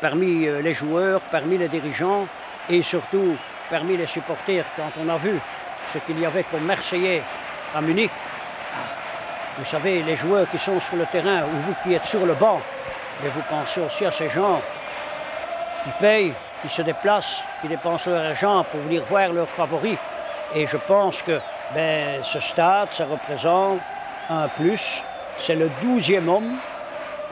parmi les joueurs, parmi les dirigeants et surtout parmi les supporters. Quand on a vu ce qu'il y avait comme Marseillais à Munich, vous savez, les joueurs qui sont sur le terrain ou vous qui êtes sur le banc, mais vous pensez aussi à ces gens qui payent, qui se déplacent, qui dépensent leur argent pour venir voir leurs favoris. Et je pense que ce stade, ça représente un plus. C'est le 12e homme,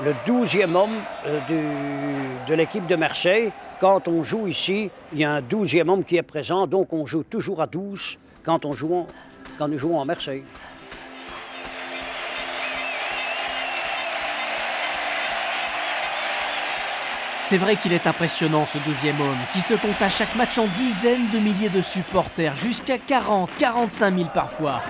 de l'équipe de Marseille. Quand on joue ici, il y a un 12e homme qui est présent, donc on joue toujours à 12 quand nous jouons à Marseille. C'est vrai qu'il est impressionnant ce 12e homme, qui se compte à chaque match en dizaines de milliers de supporters, jusqu'à 40, 45 000 parfois.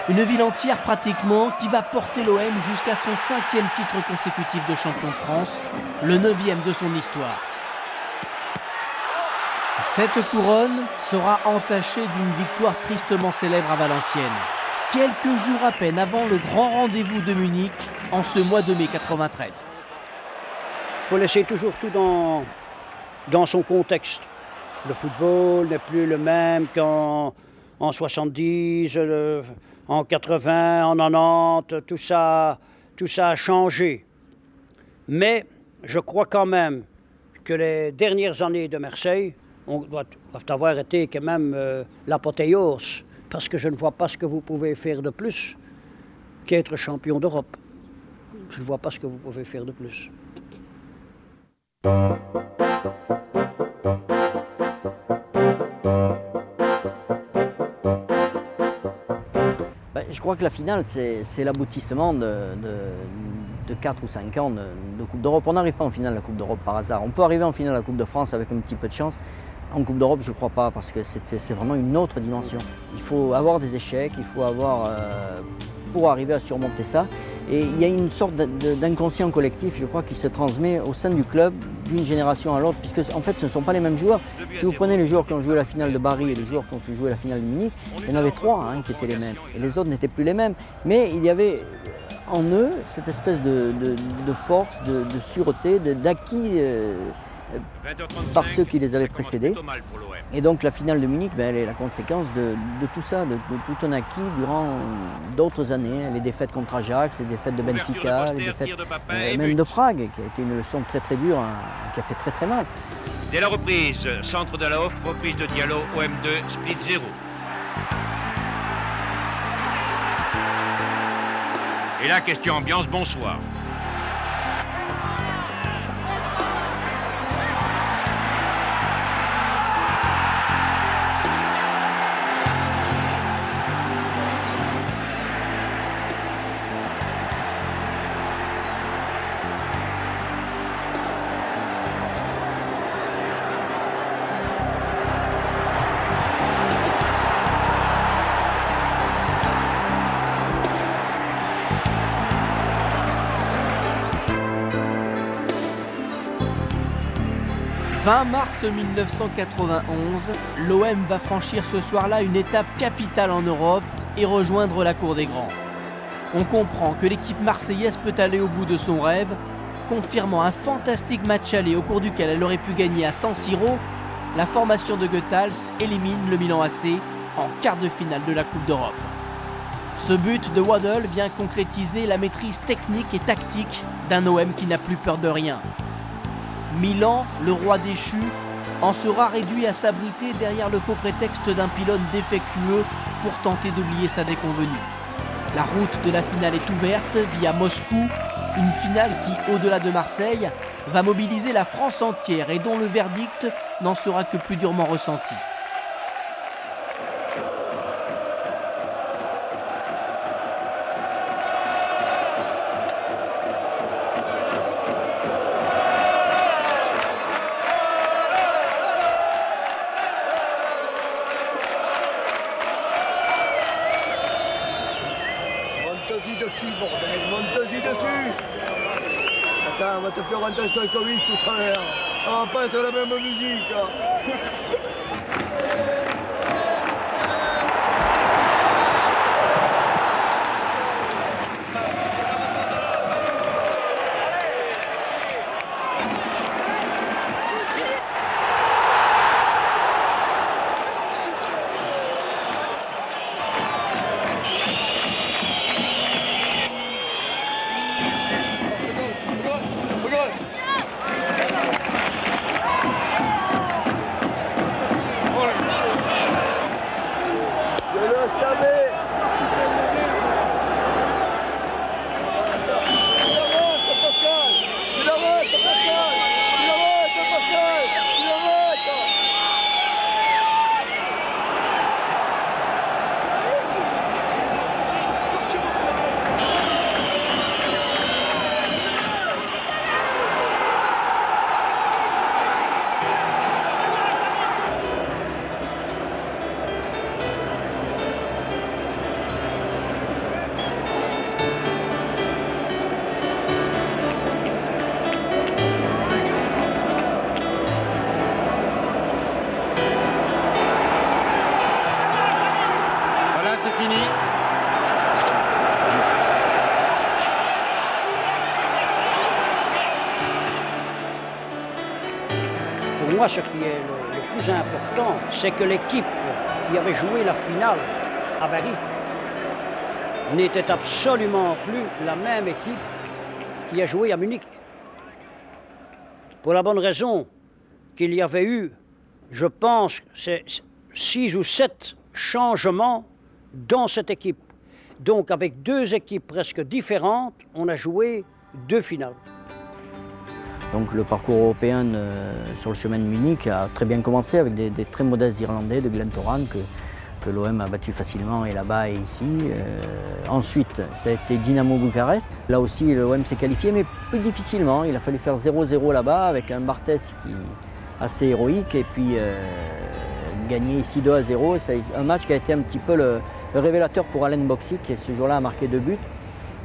Une ville entière pratiquement qui va porter l'OM jusqu'à son 5e titre consécutif de champion de France, le 9e de son histoire. Cette couronne sera entachée d'une victoire tristement célèbre à Valenciennes, quelques jours à peine avant le grand rendez-vous de Munich en ce mois de mai 93. Il faut laisser toujours tout dans son contexte. Le football n'est plus le même qu'en 70, en 80, en 90, tout ça a changé. Mais je crois quand même que les dernières années de Marseille doivent avoir été quand même l'apothéose, parce que je ne vois pas ce que vous pouvez faire de plus qu'être champion d'Europe. Je ne vois pas ce que vous pouvez faire de plus. Je crois que la finale, c'est l'aboutissement de 4 ou 5 ans de Coupe d'Europe. On n'arrive pas en finale de la Coupe d'Europe par hasard. On peut arriver en finale de la Coupe de France avec un petit peu de chance. En Coupe d'Europe, je ne crois pas, parce que c'est vraiment une autre dimension. Il faut avoir des échecs, il faut avoir pour arriver à surmonter ça. Et il y a une sorte d'inconscient collectif, je crois, qui se transmet au sein du club d'une génération à l'autre, puisque en fait ce ne sont pas les mêmes joueurs. Si vous prenez les joueurs qui ont joué la finale de Bari et les joueurs qui ont joué la finale de Munich, il y en avait 3 qui étaient les mêmes, et les autres n'étaient plus les mêmes. Mais il y avait en eux cette espèce de force, de sûreté, d'acquis par ceux qui les avaient précédés. Et donc la finale de Munich, elle est la conséquence de tout ça, de tout un acquis durant d'autres années. Les défaites contre Ajax, les défaites de Benfica, les défaites même de Prague, qui a été une leçon très dure, qui a fait très mal. Dès la reprise, centre de la off, reprise de Diallo, OM2, split 0. Et là, question ambiance, bonsoir. « 20 mars 1991, l'OM va franchir ce soir-là une étape capitale en Europe et rejoindre la cour des grands. On comprend que l'équipe marseillaise peut aller au bout de son rêve, confirmant un fantastique match aller au cours duquel elle aurait pu gagner à San Siro. La formation de Goethals élimine le Milan AC en quart de finale de la Coupe d'Europe. Ce but de Waddle vient concrétiser la maîtrise technique et tactique d'un OM qui n'a plus peur de rien. Milan, le roi déchu, en sera réduit à s'abriter derrière le faux prétexte d'un pylône défectueux pour tenter d'oublier sa déconvenue. La route de la finale est ouverte via Moscou, une finale qui, au-delà de Marseille, va mobiliser la France entière et dont le verdict n'en sera que plus durement ressenti. On va te faire un test de Covid tout à l'heure. Ça va pas être la même musique. moi, ce qui est le plus important, c'est que l'équipe qui avait joué la finale à Paris n'était absolument plus la même équipe qui a joué à Munich. Pour la bonne raison qu'il y avait eu, je pense, 6 ou 7 changements dans cette équipe. Donc avec 2 équipes presque différentes, on a joué 2 finales. Donc le parcours européen sur le chemin de Munich a très bien commencé avec des très modestes Irlandais de Glentoran que l'OM a battu facilement et là-bas et ici. Ensuite, ça a été Dynamo Bucarest. Là aussi, l'OM s'est qualifié, mais plus difficilement. Il a fallu faire 0-0 là-bas avec un Barthès qui assez héroïque et puis gagner ici 2-0. C'est un match qui a été un petit peu le révélateur pour Alain Boxic qui ce jour-là a marqué 2 buts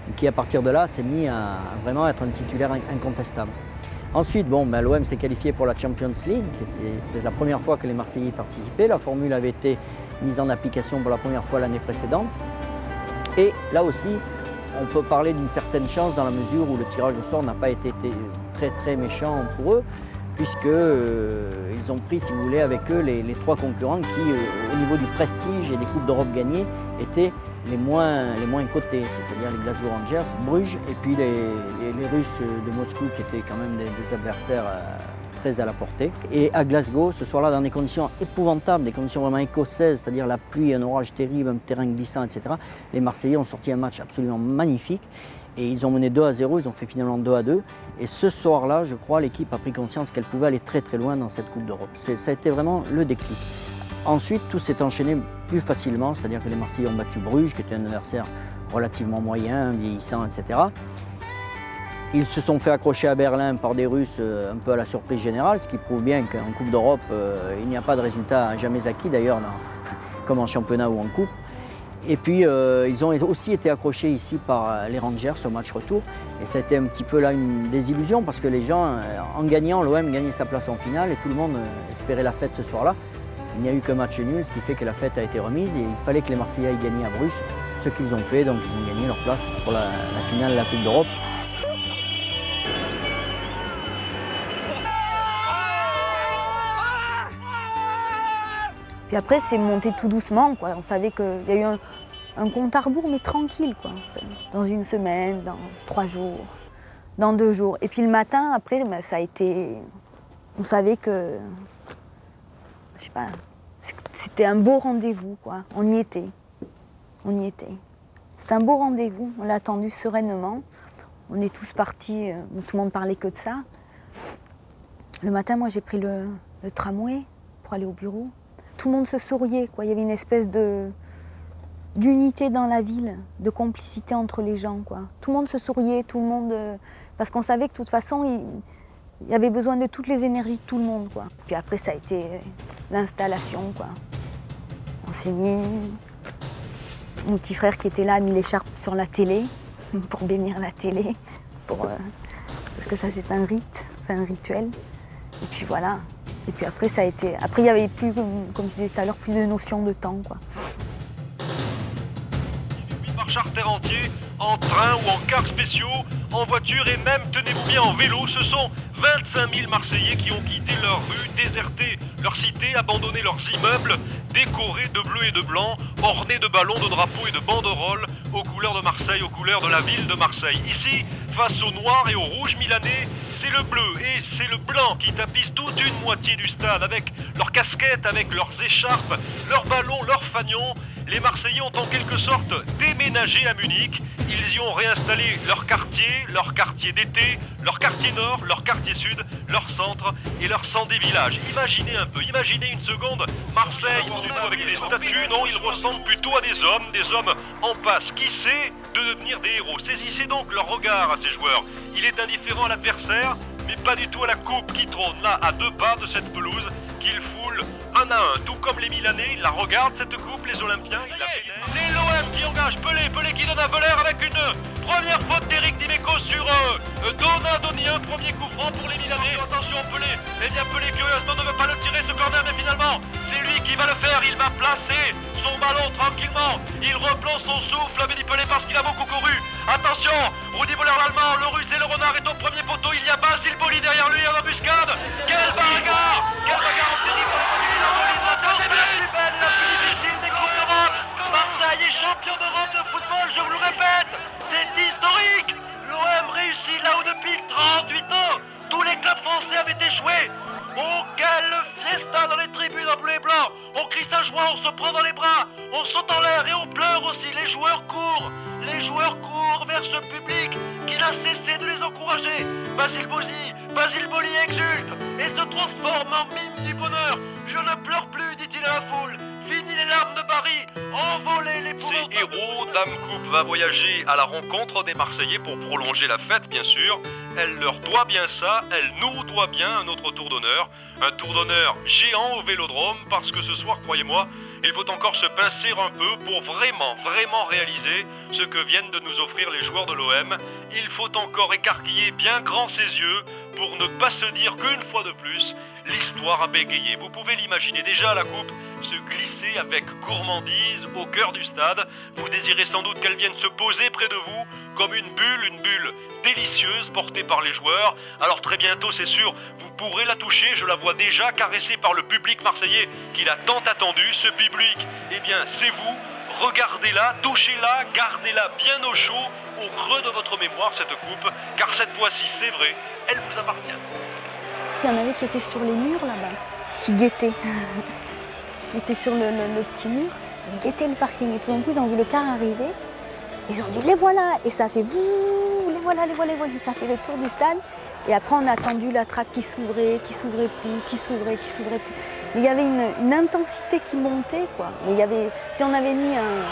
et qui à partir de là s'est mis à vraiment être un titulaire incontestable. Ensuite, l'OM s'est qualifié pour la Champions League. C'est la première fois que les Marseillais y participaient. La formule avait été mise en application pour la première fois l'année précédente. Et là aussi, on peut parler d'une certaine chance dans la mesure où le tirage au sort n'a pas été très très méchant pour eux, puisqu'ils ont pris, si vous voulez, avec eux les 3 concurrents qui, au niveau du prestige et des Coupes d'Europe gagnées, étaient les moins cotés, c'est-à-dire les Glasgow Rangers, Bruges et puis les Russes de Moscou qui étaient quand même des adversaires très à la portée. Et à Glasgow, ce soir-là, dans des conditions épouvantables, des conditions vraiment écossaises, c'est-à-dire la pluie, un orage terrible, un terrain glissant, etc., les Marseillais ont sorti un match absolument magnifique et ils ont mené 2-0, ils ont fait finalement 2-2. Et ce soir-là, je crois, l'équipe a pris conscience qu'elle pouvait aller très très loin dans cette Coupe d'Europe. Ça a été vraiment le déclic. Ensuite, tout s'est enchaîné plus facilement, c'est-à-dire que les Marseillais ont battu Bruges, qui était un adversaire relativement moyen, vieillissant, etc. Ils se sont fait accrocher à Berlin par des Russes un peu à la surprise générale, ce qui prouve bien qu'en Coupe d'Europe, il n'y a pas de résultat jamais acquis, d'ailleurs, comme en championnat ou en Coupe. Et puis, ils ont aussi été accrochés ici par les Rangers au match retour. Et ça a été un petit peu là une désillusion, parce que les gens, en gagnant, l'OM gagnait sa place en finale et tout le monde espérait la fête ce soir-là. Il n'y a eu qu'un match nul, ce qui fait que la fête a été remise et il fallait que les Marseillais aillent gagner à Bruges, ce qu'ils ont fait, donc ils ont gagné leur place pour la finale de la Coupe d'Europe. Puis après, c'est monté tout doucement, quoi. On savait qu'il y a eu un compte à rebours, mais tranquille, quoi. Dans 1 semaine, dans 3 jours, dans 2 jours. Et puis le matin, après, ça a été... On savait que... Je sais pas, c'était un beau rendez-vous, quoi. On y était. C'était un beau rendez-vous, on l'a attendu sereinement. On est tous partis, tout le monde parlait que de ça. Le matin, moi, j'ai pris le tramway pour aller au bureau. Tout le monde se souriait, quoi. Il y avait une espèce d'unité dans la ville, de complicité entre les gens, quoi. Tout le monde se souriait, tout le monde... parce qu'on savait que de toute façon, il y avait besoin de toutes les énergies de tout le monde, quoi. Puis après, ça a été l'installation, quoi. On s'est mis... Mon petit frère qui était là a mis l'écharpe sur la télé, pour bénir la télé, parce que ça, c'est un rite, enfin un rituel. Et puis voilà. Et puis après, ça a été... Après, il n'y avait plus, comme je disais tout à l'heure, plus de notion de temps, quoi. Par charter entier, en train ou en cars spéciaux, en voiture et même, tenez-vous bien, en vélo, ce sont 25 000 Marseillais qui ont quitté leurs rues, déserté leurs cités, abandonné leurs immeubles, décorés de bleu et de blanc, ornés de ballons, de drapeaux et de banderoles, aux couleurs de Marseille, aux couleurs de la ville de Marseille. Ici, face au noir et au rouge milanais, c'est le bleu et c'est le blanc qui tapissent toute une moitié du stade avec leurs casquettes, avec leurs écharpes, leurs ballons, leurs fanions. Les Marseillais ont en quelque sorte déménagé à Munich. Ils y ont réinstallé leur quartier d'été, leur quartier nord, leur quartier sud, leur centre et leur centre des villages. Imaginez un peu, imaginez une seconde, Marseille, non du tout avec des statues, non, ils ressemblent plutôt à des hommes en passe, qui sait, de devenir des héros. Saisissez donc leur regard à ces joueurs. Il est indifférent à l'adversaire, mais pas du tout à la coupe qui trône là, à 2 pas de cette pelouse, qu'il foule un à un, tout comme les Milanais, ils la regardent cette coupe, les Olympiens, ils la vénèrent. C'est l'OM qui engage Pelé qui donne à Voller avec une première faute d'Éric Dimeco sur Donadoni, un premier coup franc pour les Milanais. Attention Pelé, eh bien Pelé curieusement ne veut pas le tirer ce corner, mais finalement c'est lui qui va le faire, il va placer son ballon tranquillement, il replonge son souffle, Mehdi Pelé parce qu'il a beaucoup couru. Attention, Rudi Voller l'Allemand, le Russe et le Renard est au premier poteau, il y a Basile Boli derrière lui en embuscade. Quelle bagarre! français avait échoué. Oh, quelle fiesta dans les tribunes en bleu et blanc. On crie sa joie, on se prend dans les bras, on saute en l'air et on pleure aussi. Les joueurs courent vers ce public qui n'a cessé de les encourager. Basile Boli exulte et se transforme en mime du bonheur. Je ne pleure plus, dit-il à la foule. Fini les larmes de Paris, envolez les poumons. Ces héros, Dame Coupe va voyager à la rencontre des Marseillais pour prolonger la fête, bien sûr. Elle leur doit bien ça, elle nous doit bien un autre tour d'honneur. Un tour d'honneur géant au Vélodrome, parce que ce soir, croyez-moi, il faut encore se pincer un peu pour vraiment réaliser ce que viennent de nous offrir les joueurs de l'OM. Il faut encore écarquiller bien grand ses yeux pour ne pas se dire qu'une fois de plus, l'histoire a bégayé. Vous pouvez l'imaginer déjà à la coupe se glisser avec gourmandise au cœur du stade. Vous désirez sans doute qu'elle vienne se poser près de vous comme une bulle délicieuse portée par les joueurs. Alors très bientôt, c'est sûr, vous pourrez la toucher. Je la vois déjà caressée par le public marseillais qui l'a tant attendu. Ce public, eh bien, c'est vous. Regardez-la, touchez-la, gardez-la bien au chaud, au creux de votre mémoire, cette coupe, car cette fois-ci, c'est vrai, elle vous appartient. Il y en avait qui étaient sur les murs là-bas, qui guettaient. Ils étaient sur le petit mur, ils guettaient le parking. Et tout d'un coup, ils ont vu le car arriver. Ils ont dit, les voilà. Et ça fait bouh, les voilà. Ça fait le tour du stade. Et après, on a attendu la trappe qui s'ouvrait plus. Mais il y avait une intensité qui montait, quoi. Mais il y avait, si on avait mis un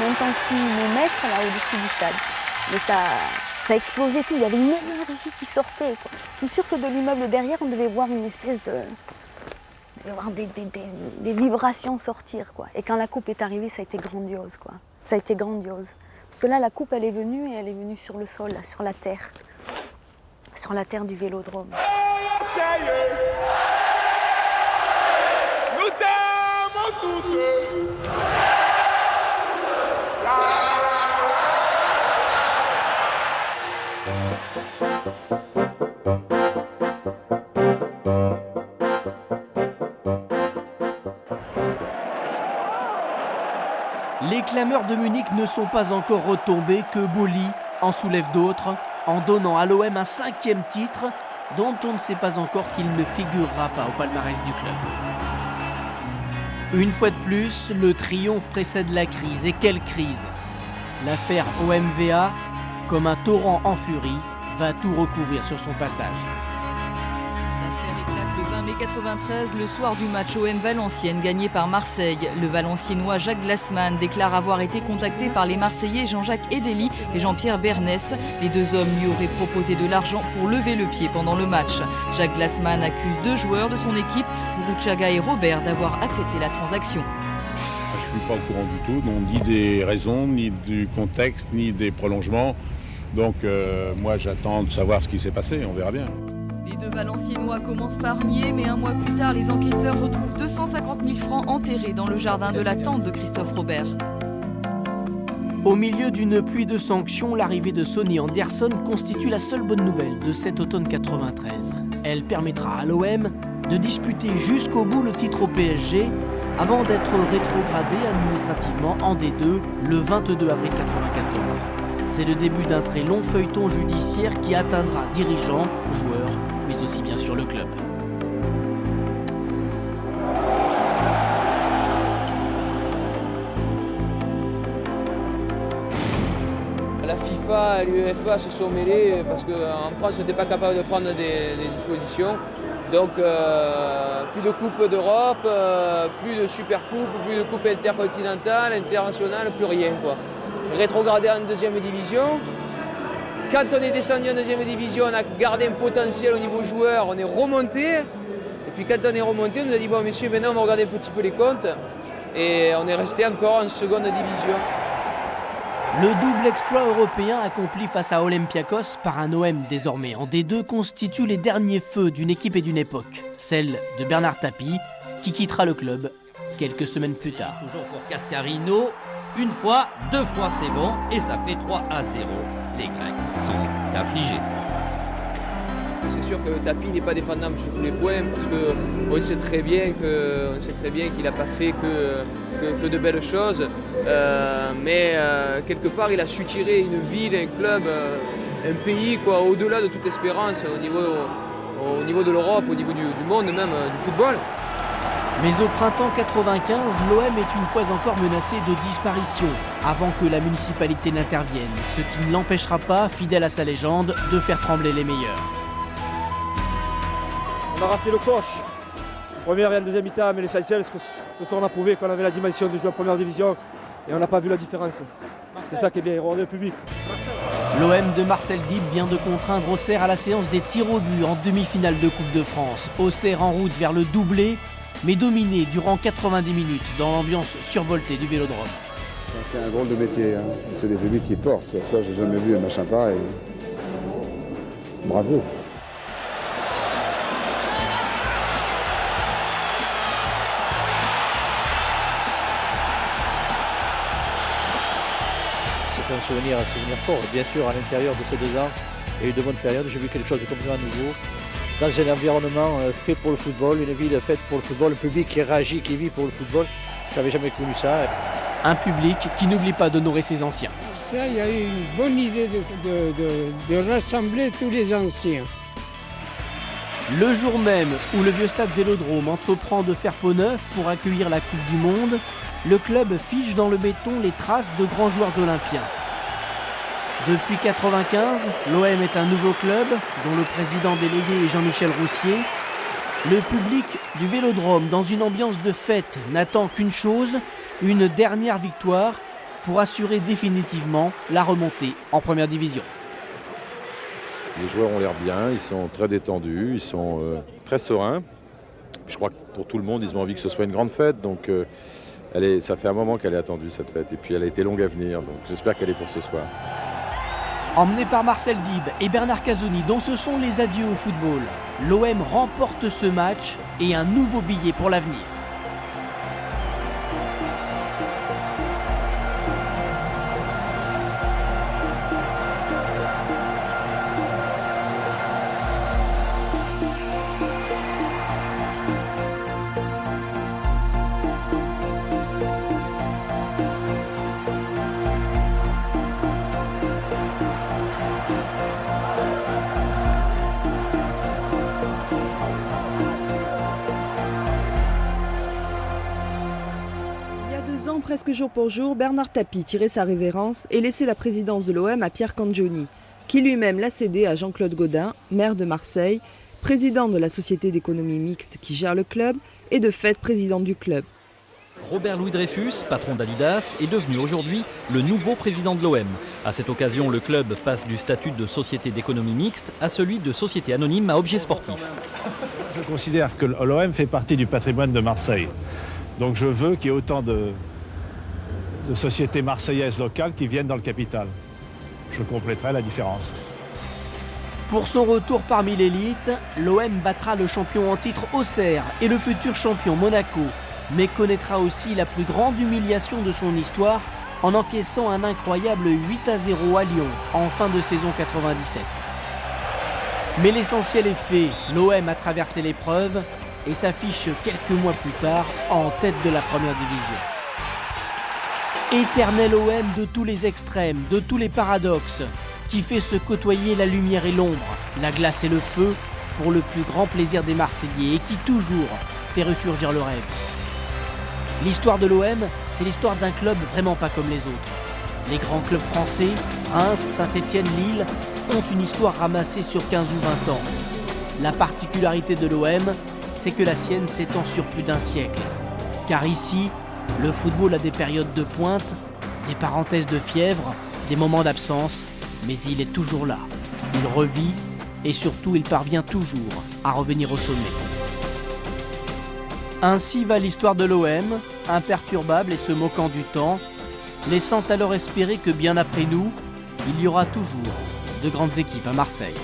intensinomètre là au-dessus du stade, mais ça explosait tout. Il y avait une énergie qui sortait, quoi. Je suis sûre que de l'immeuble derrière, on devait voir une espèce de... voir des vibrations sortir, quoi. Et quand la coupe est arrivée, ça a été grandiose, quoi. Ça a été grandiose. Parce que là, la coupe, elle est venue sur le sol, là, sur la terre du Vélodrome. Nous t'aimons tous. Les clameurs de Munich ne sont pas encore retombées que Boli en soulève d'autres en donnant à l'OM un 5e titre dont on ne sait pas encore qu'il ne figurera pas au palmarès du club. Une fois de plus, le triomphe précède la crise. Et quelle crise! L'affaire OMVA, comme un torrent en furie, va tout recouvrir sur son passage. L'affaire éclate le 20 mai 93, le soir du match OM Valenciennes gagné par Marseille. Le Valenciennois Jacques Glassman déclare avoir été contacté par les Marseillais Jean-Jacques Edeli et Jean-Pierre Bernès. Les deux hommes lui auraient proposé de l'argent pour lever le pied pendant le match. Jacques Glassman accuse 2 joueurs de son équipe, Vuruchaga et Robert, d'avoir accepté la transaction. Je ne suis pas au courant du tout, ni des raisons, ni du contexte, ni des prolongements. Donc moi j'attends de savoir ce qui s'est passé, on verra bien. Les deux Valenciennois commencent par nier, mais un mois plus tard, les enquêteurs retrouvent 250 000 francs enterrés dans le jardin de la tante de Christophe Robert. Au milieu d'une pluie de sanctions, l'arrivée de Sonny Anderson constitue la seule bonne nouvelle de cet automne 93. Elle permettra à l'OM de disputer jusqu'au bout le titre au PSG avant d'être rétrogradé administrativement en D2 le 22 avril 94. C'est le début d'un très long feuilleton judiciaire qui atteindra dirigeants, joueurs, mais aussi bien sûr le club. La FIFA et l'UEFA se sont mêlés parce qu'en France on n'était pas capable de prendre des dispositions. Donc plus de Coupe d'Europe, plus de Supercoupe, plus de Coupe intercontinentale, internationale, plus rien, quoi. Rétrogradé en 2e division. Quand on est descendu en 2e division, on a gardé un potentiel au niveau joueur, on est remonté. Et puis quand on est remonté, on nous a dit bon messieurs, maintenant on va regarder un petit peu les comptes. Et on est resté encore en 2e division. Le double exploit européen accompli face à Olympiakos par un OM désormais en D2 constitue les derniers feux d'une équipe et d'une époque, celle de Bernard Tapie, qui quittera le club quelques semaines plus tard. Toujours pour Cascarino, une fois, 2 fois c'est bon, et ça fait 3-0. Les Grecs sont affligés. C'est sûr que Tapie n'est pas défendable sur tous les points, parce qu'on sait très bien qu'il n'a pas fait que de belles choses. Mais quelque part, il a su tirer une ville, un club un pays au-delà de toute espérance au niveau de l'Europe, au niveau du monde même, du football. Mais au printemps 95, l'OM est une fois encore menacé de disparition avant que la municipalité n'intervienne, ce qui ne l'empêchera pas, fidèle à sa légende, de faire trembler les meilleurs. On a raté le coche. Première et en deuxième mi-temps, mais l'essentiel, c'est que ce soir on a prouvé qu'on avait la dimension de jouer en première division et on n'a pas vu la différence. C'est ça qui est bien, rendre le public. L'OM de Marcel Dib vient de contraindre Auxerre à la séance des tirs au but en demi-finale de Coupe de France. Auxerre en route vers le doublé, mais dominé durant 90 minutes dans l'ambiance survoltée du Vélodrome. C'est un drôle de métier, hein. C'est des publics qui portent. Ça, j'ai jamais vu un machin pareil. Bravo. C'est un souvenir fort. Bien sûr, à l'intérieur de ces 2 ans, il y a eu de bonnes périodes. J'ai vu quelque chose de complètement nouveau. Dans un environnement fait pour le football, une ville faite pour le football, un public qui réagit, qui vit pour le football. Je n'avais jamais connu ça. Un public qui n'oublie pas d'honorer ses anciens. Ça, il y a eu une bonne idée de rassembler tous les anciens. Le jour même où le vieux stade Vélodrome entreprend de faire peau neuve pour accueillir la Coupe du Monde, le club fiche dans le béton les traces de grands joueurs olympiens. Depuis 1995, l'OM est un nouveau club dont le président délégué est Jean-Michel Roussier. Le public du Vélodrome, dans une ambiance de fête, n'attend qu'une chose, une dernière victoire pour assurer définitivement la remontée en première division. Les joueurs ont l'air bien, ils sont très détendus, ils sont très sereins. Je crois que pour tout le monde, ils ont envie que ce soit une grande fête, donc ça fait un moment qu'elle est attendue cette fête, et puis elle a été longue à venir, donc j'espère qu'elle est pour ce soir. Emmené par Marcel Dib et Bernard Casoni, dont ce sont les adieux au football, l'OM remporte ce match et un nouveau billet pour l'avenir. Presque jour pour jour, Bernard Tapie tirait sa révérence et laissait la présidence de l'OM à Pierre Cangioni, qui lui-même l'a cédé à Jean-Claude Gaudin, maire de Marseille, président de la société d'économie mixte qui gère le club et de fait président du club. Robert Louis Dreyfus, patron d'Adidas, est devenu aujourd'hui le nouveau président de l'OM. À cette occasion, le club passe du statut de société d'économie mixte à celui de société anonyme à objet sportif. Je considère que l'OM fait partie du patrimoine de Marseille. Donc je veux qu'il y ait autant de sociétés marseillaises locales qui viennent dans le capital. Je compléterai la différence. Pour son retour parmi l'élite, l'OM battra le champion en titre Auxerre et le futur champion Monaco, mais connaîtra aussi la plus grande humiliation de son histoire en encaissant un incroyable 8-0 à Lyon en fin de saison 97. Mais l'essentiel est fait, l'OM a traversé l'épreuve et s'affiche quelques mois plus tard en tête de la première division. Éternel OM de tous les extrêmes, de tous les paradoxes, qui fait se côtoyer la lumière et l'ombre, la glace et le feu, pour le plus grand plaisir des Marseillais et qui toujours fait ressurgir le rêve. L'histoire de l'OM, c'est l'histoire d'un club vraiment pas comme les autres. Les grands clubs français, Reims, Saint-Étienne, Lille, ont une histoire ramassée sur 15 ou 20 ans. La particularité de l'OM, c'est que la sienne s'étend sur plus d'un siècle. Car ici, le football a des périodes de pointe, des parenthèses de fièvre, des moments d'absence, mais il est toujours là. Il revit et surtout il parvient toujours à revenir au sommet. Ainsi va l'histoire de l'OM, imperturbable et se moquant du temps, laissant alors espérer que bien après nous, il y aura toujours de grandes équipes à Marseille.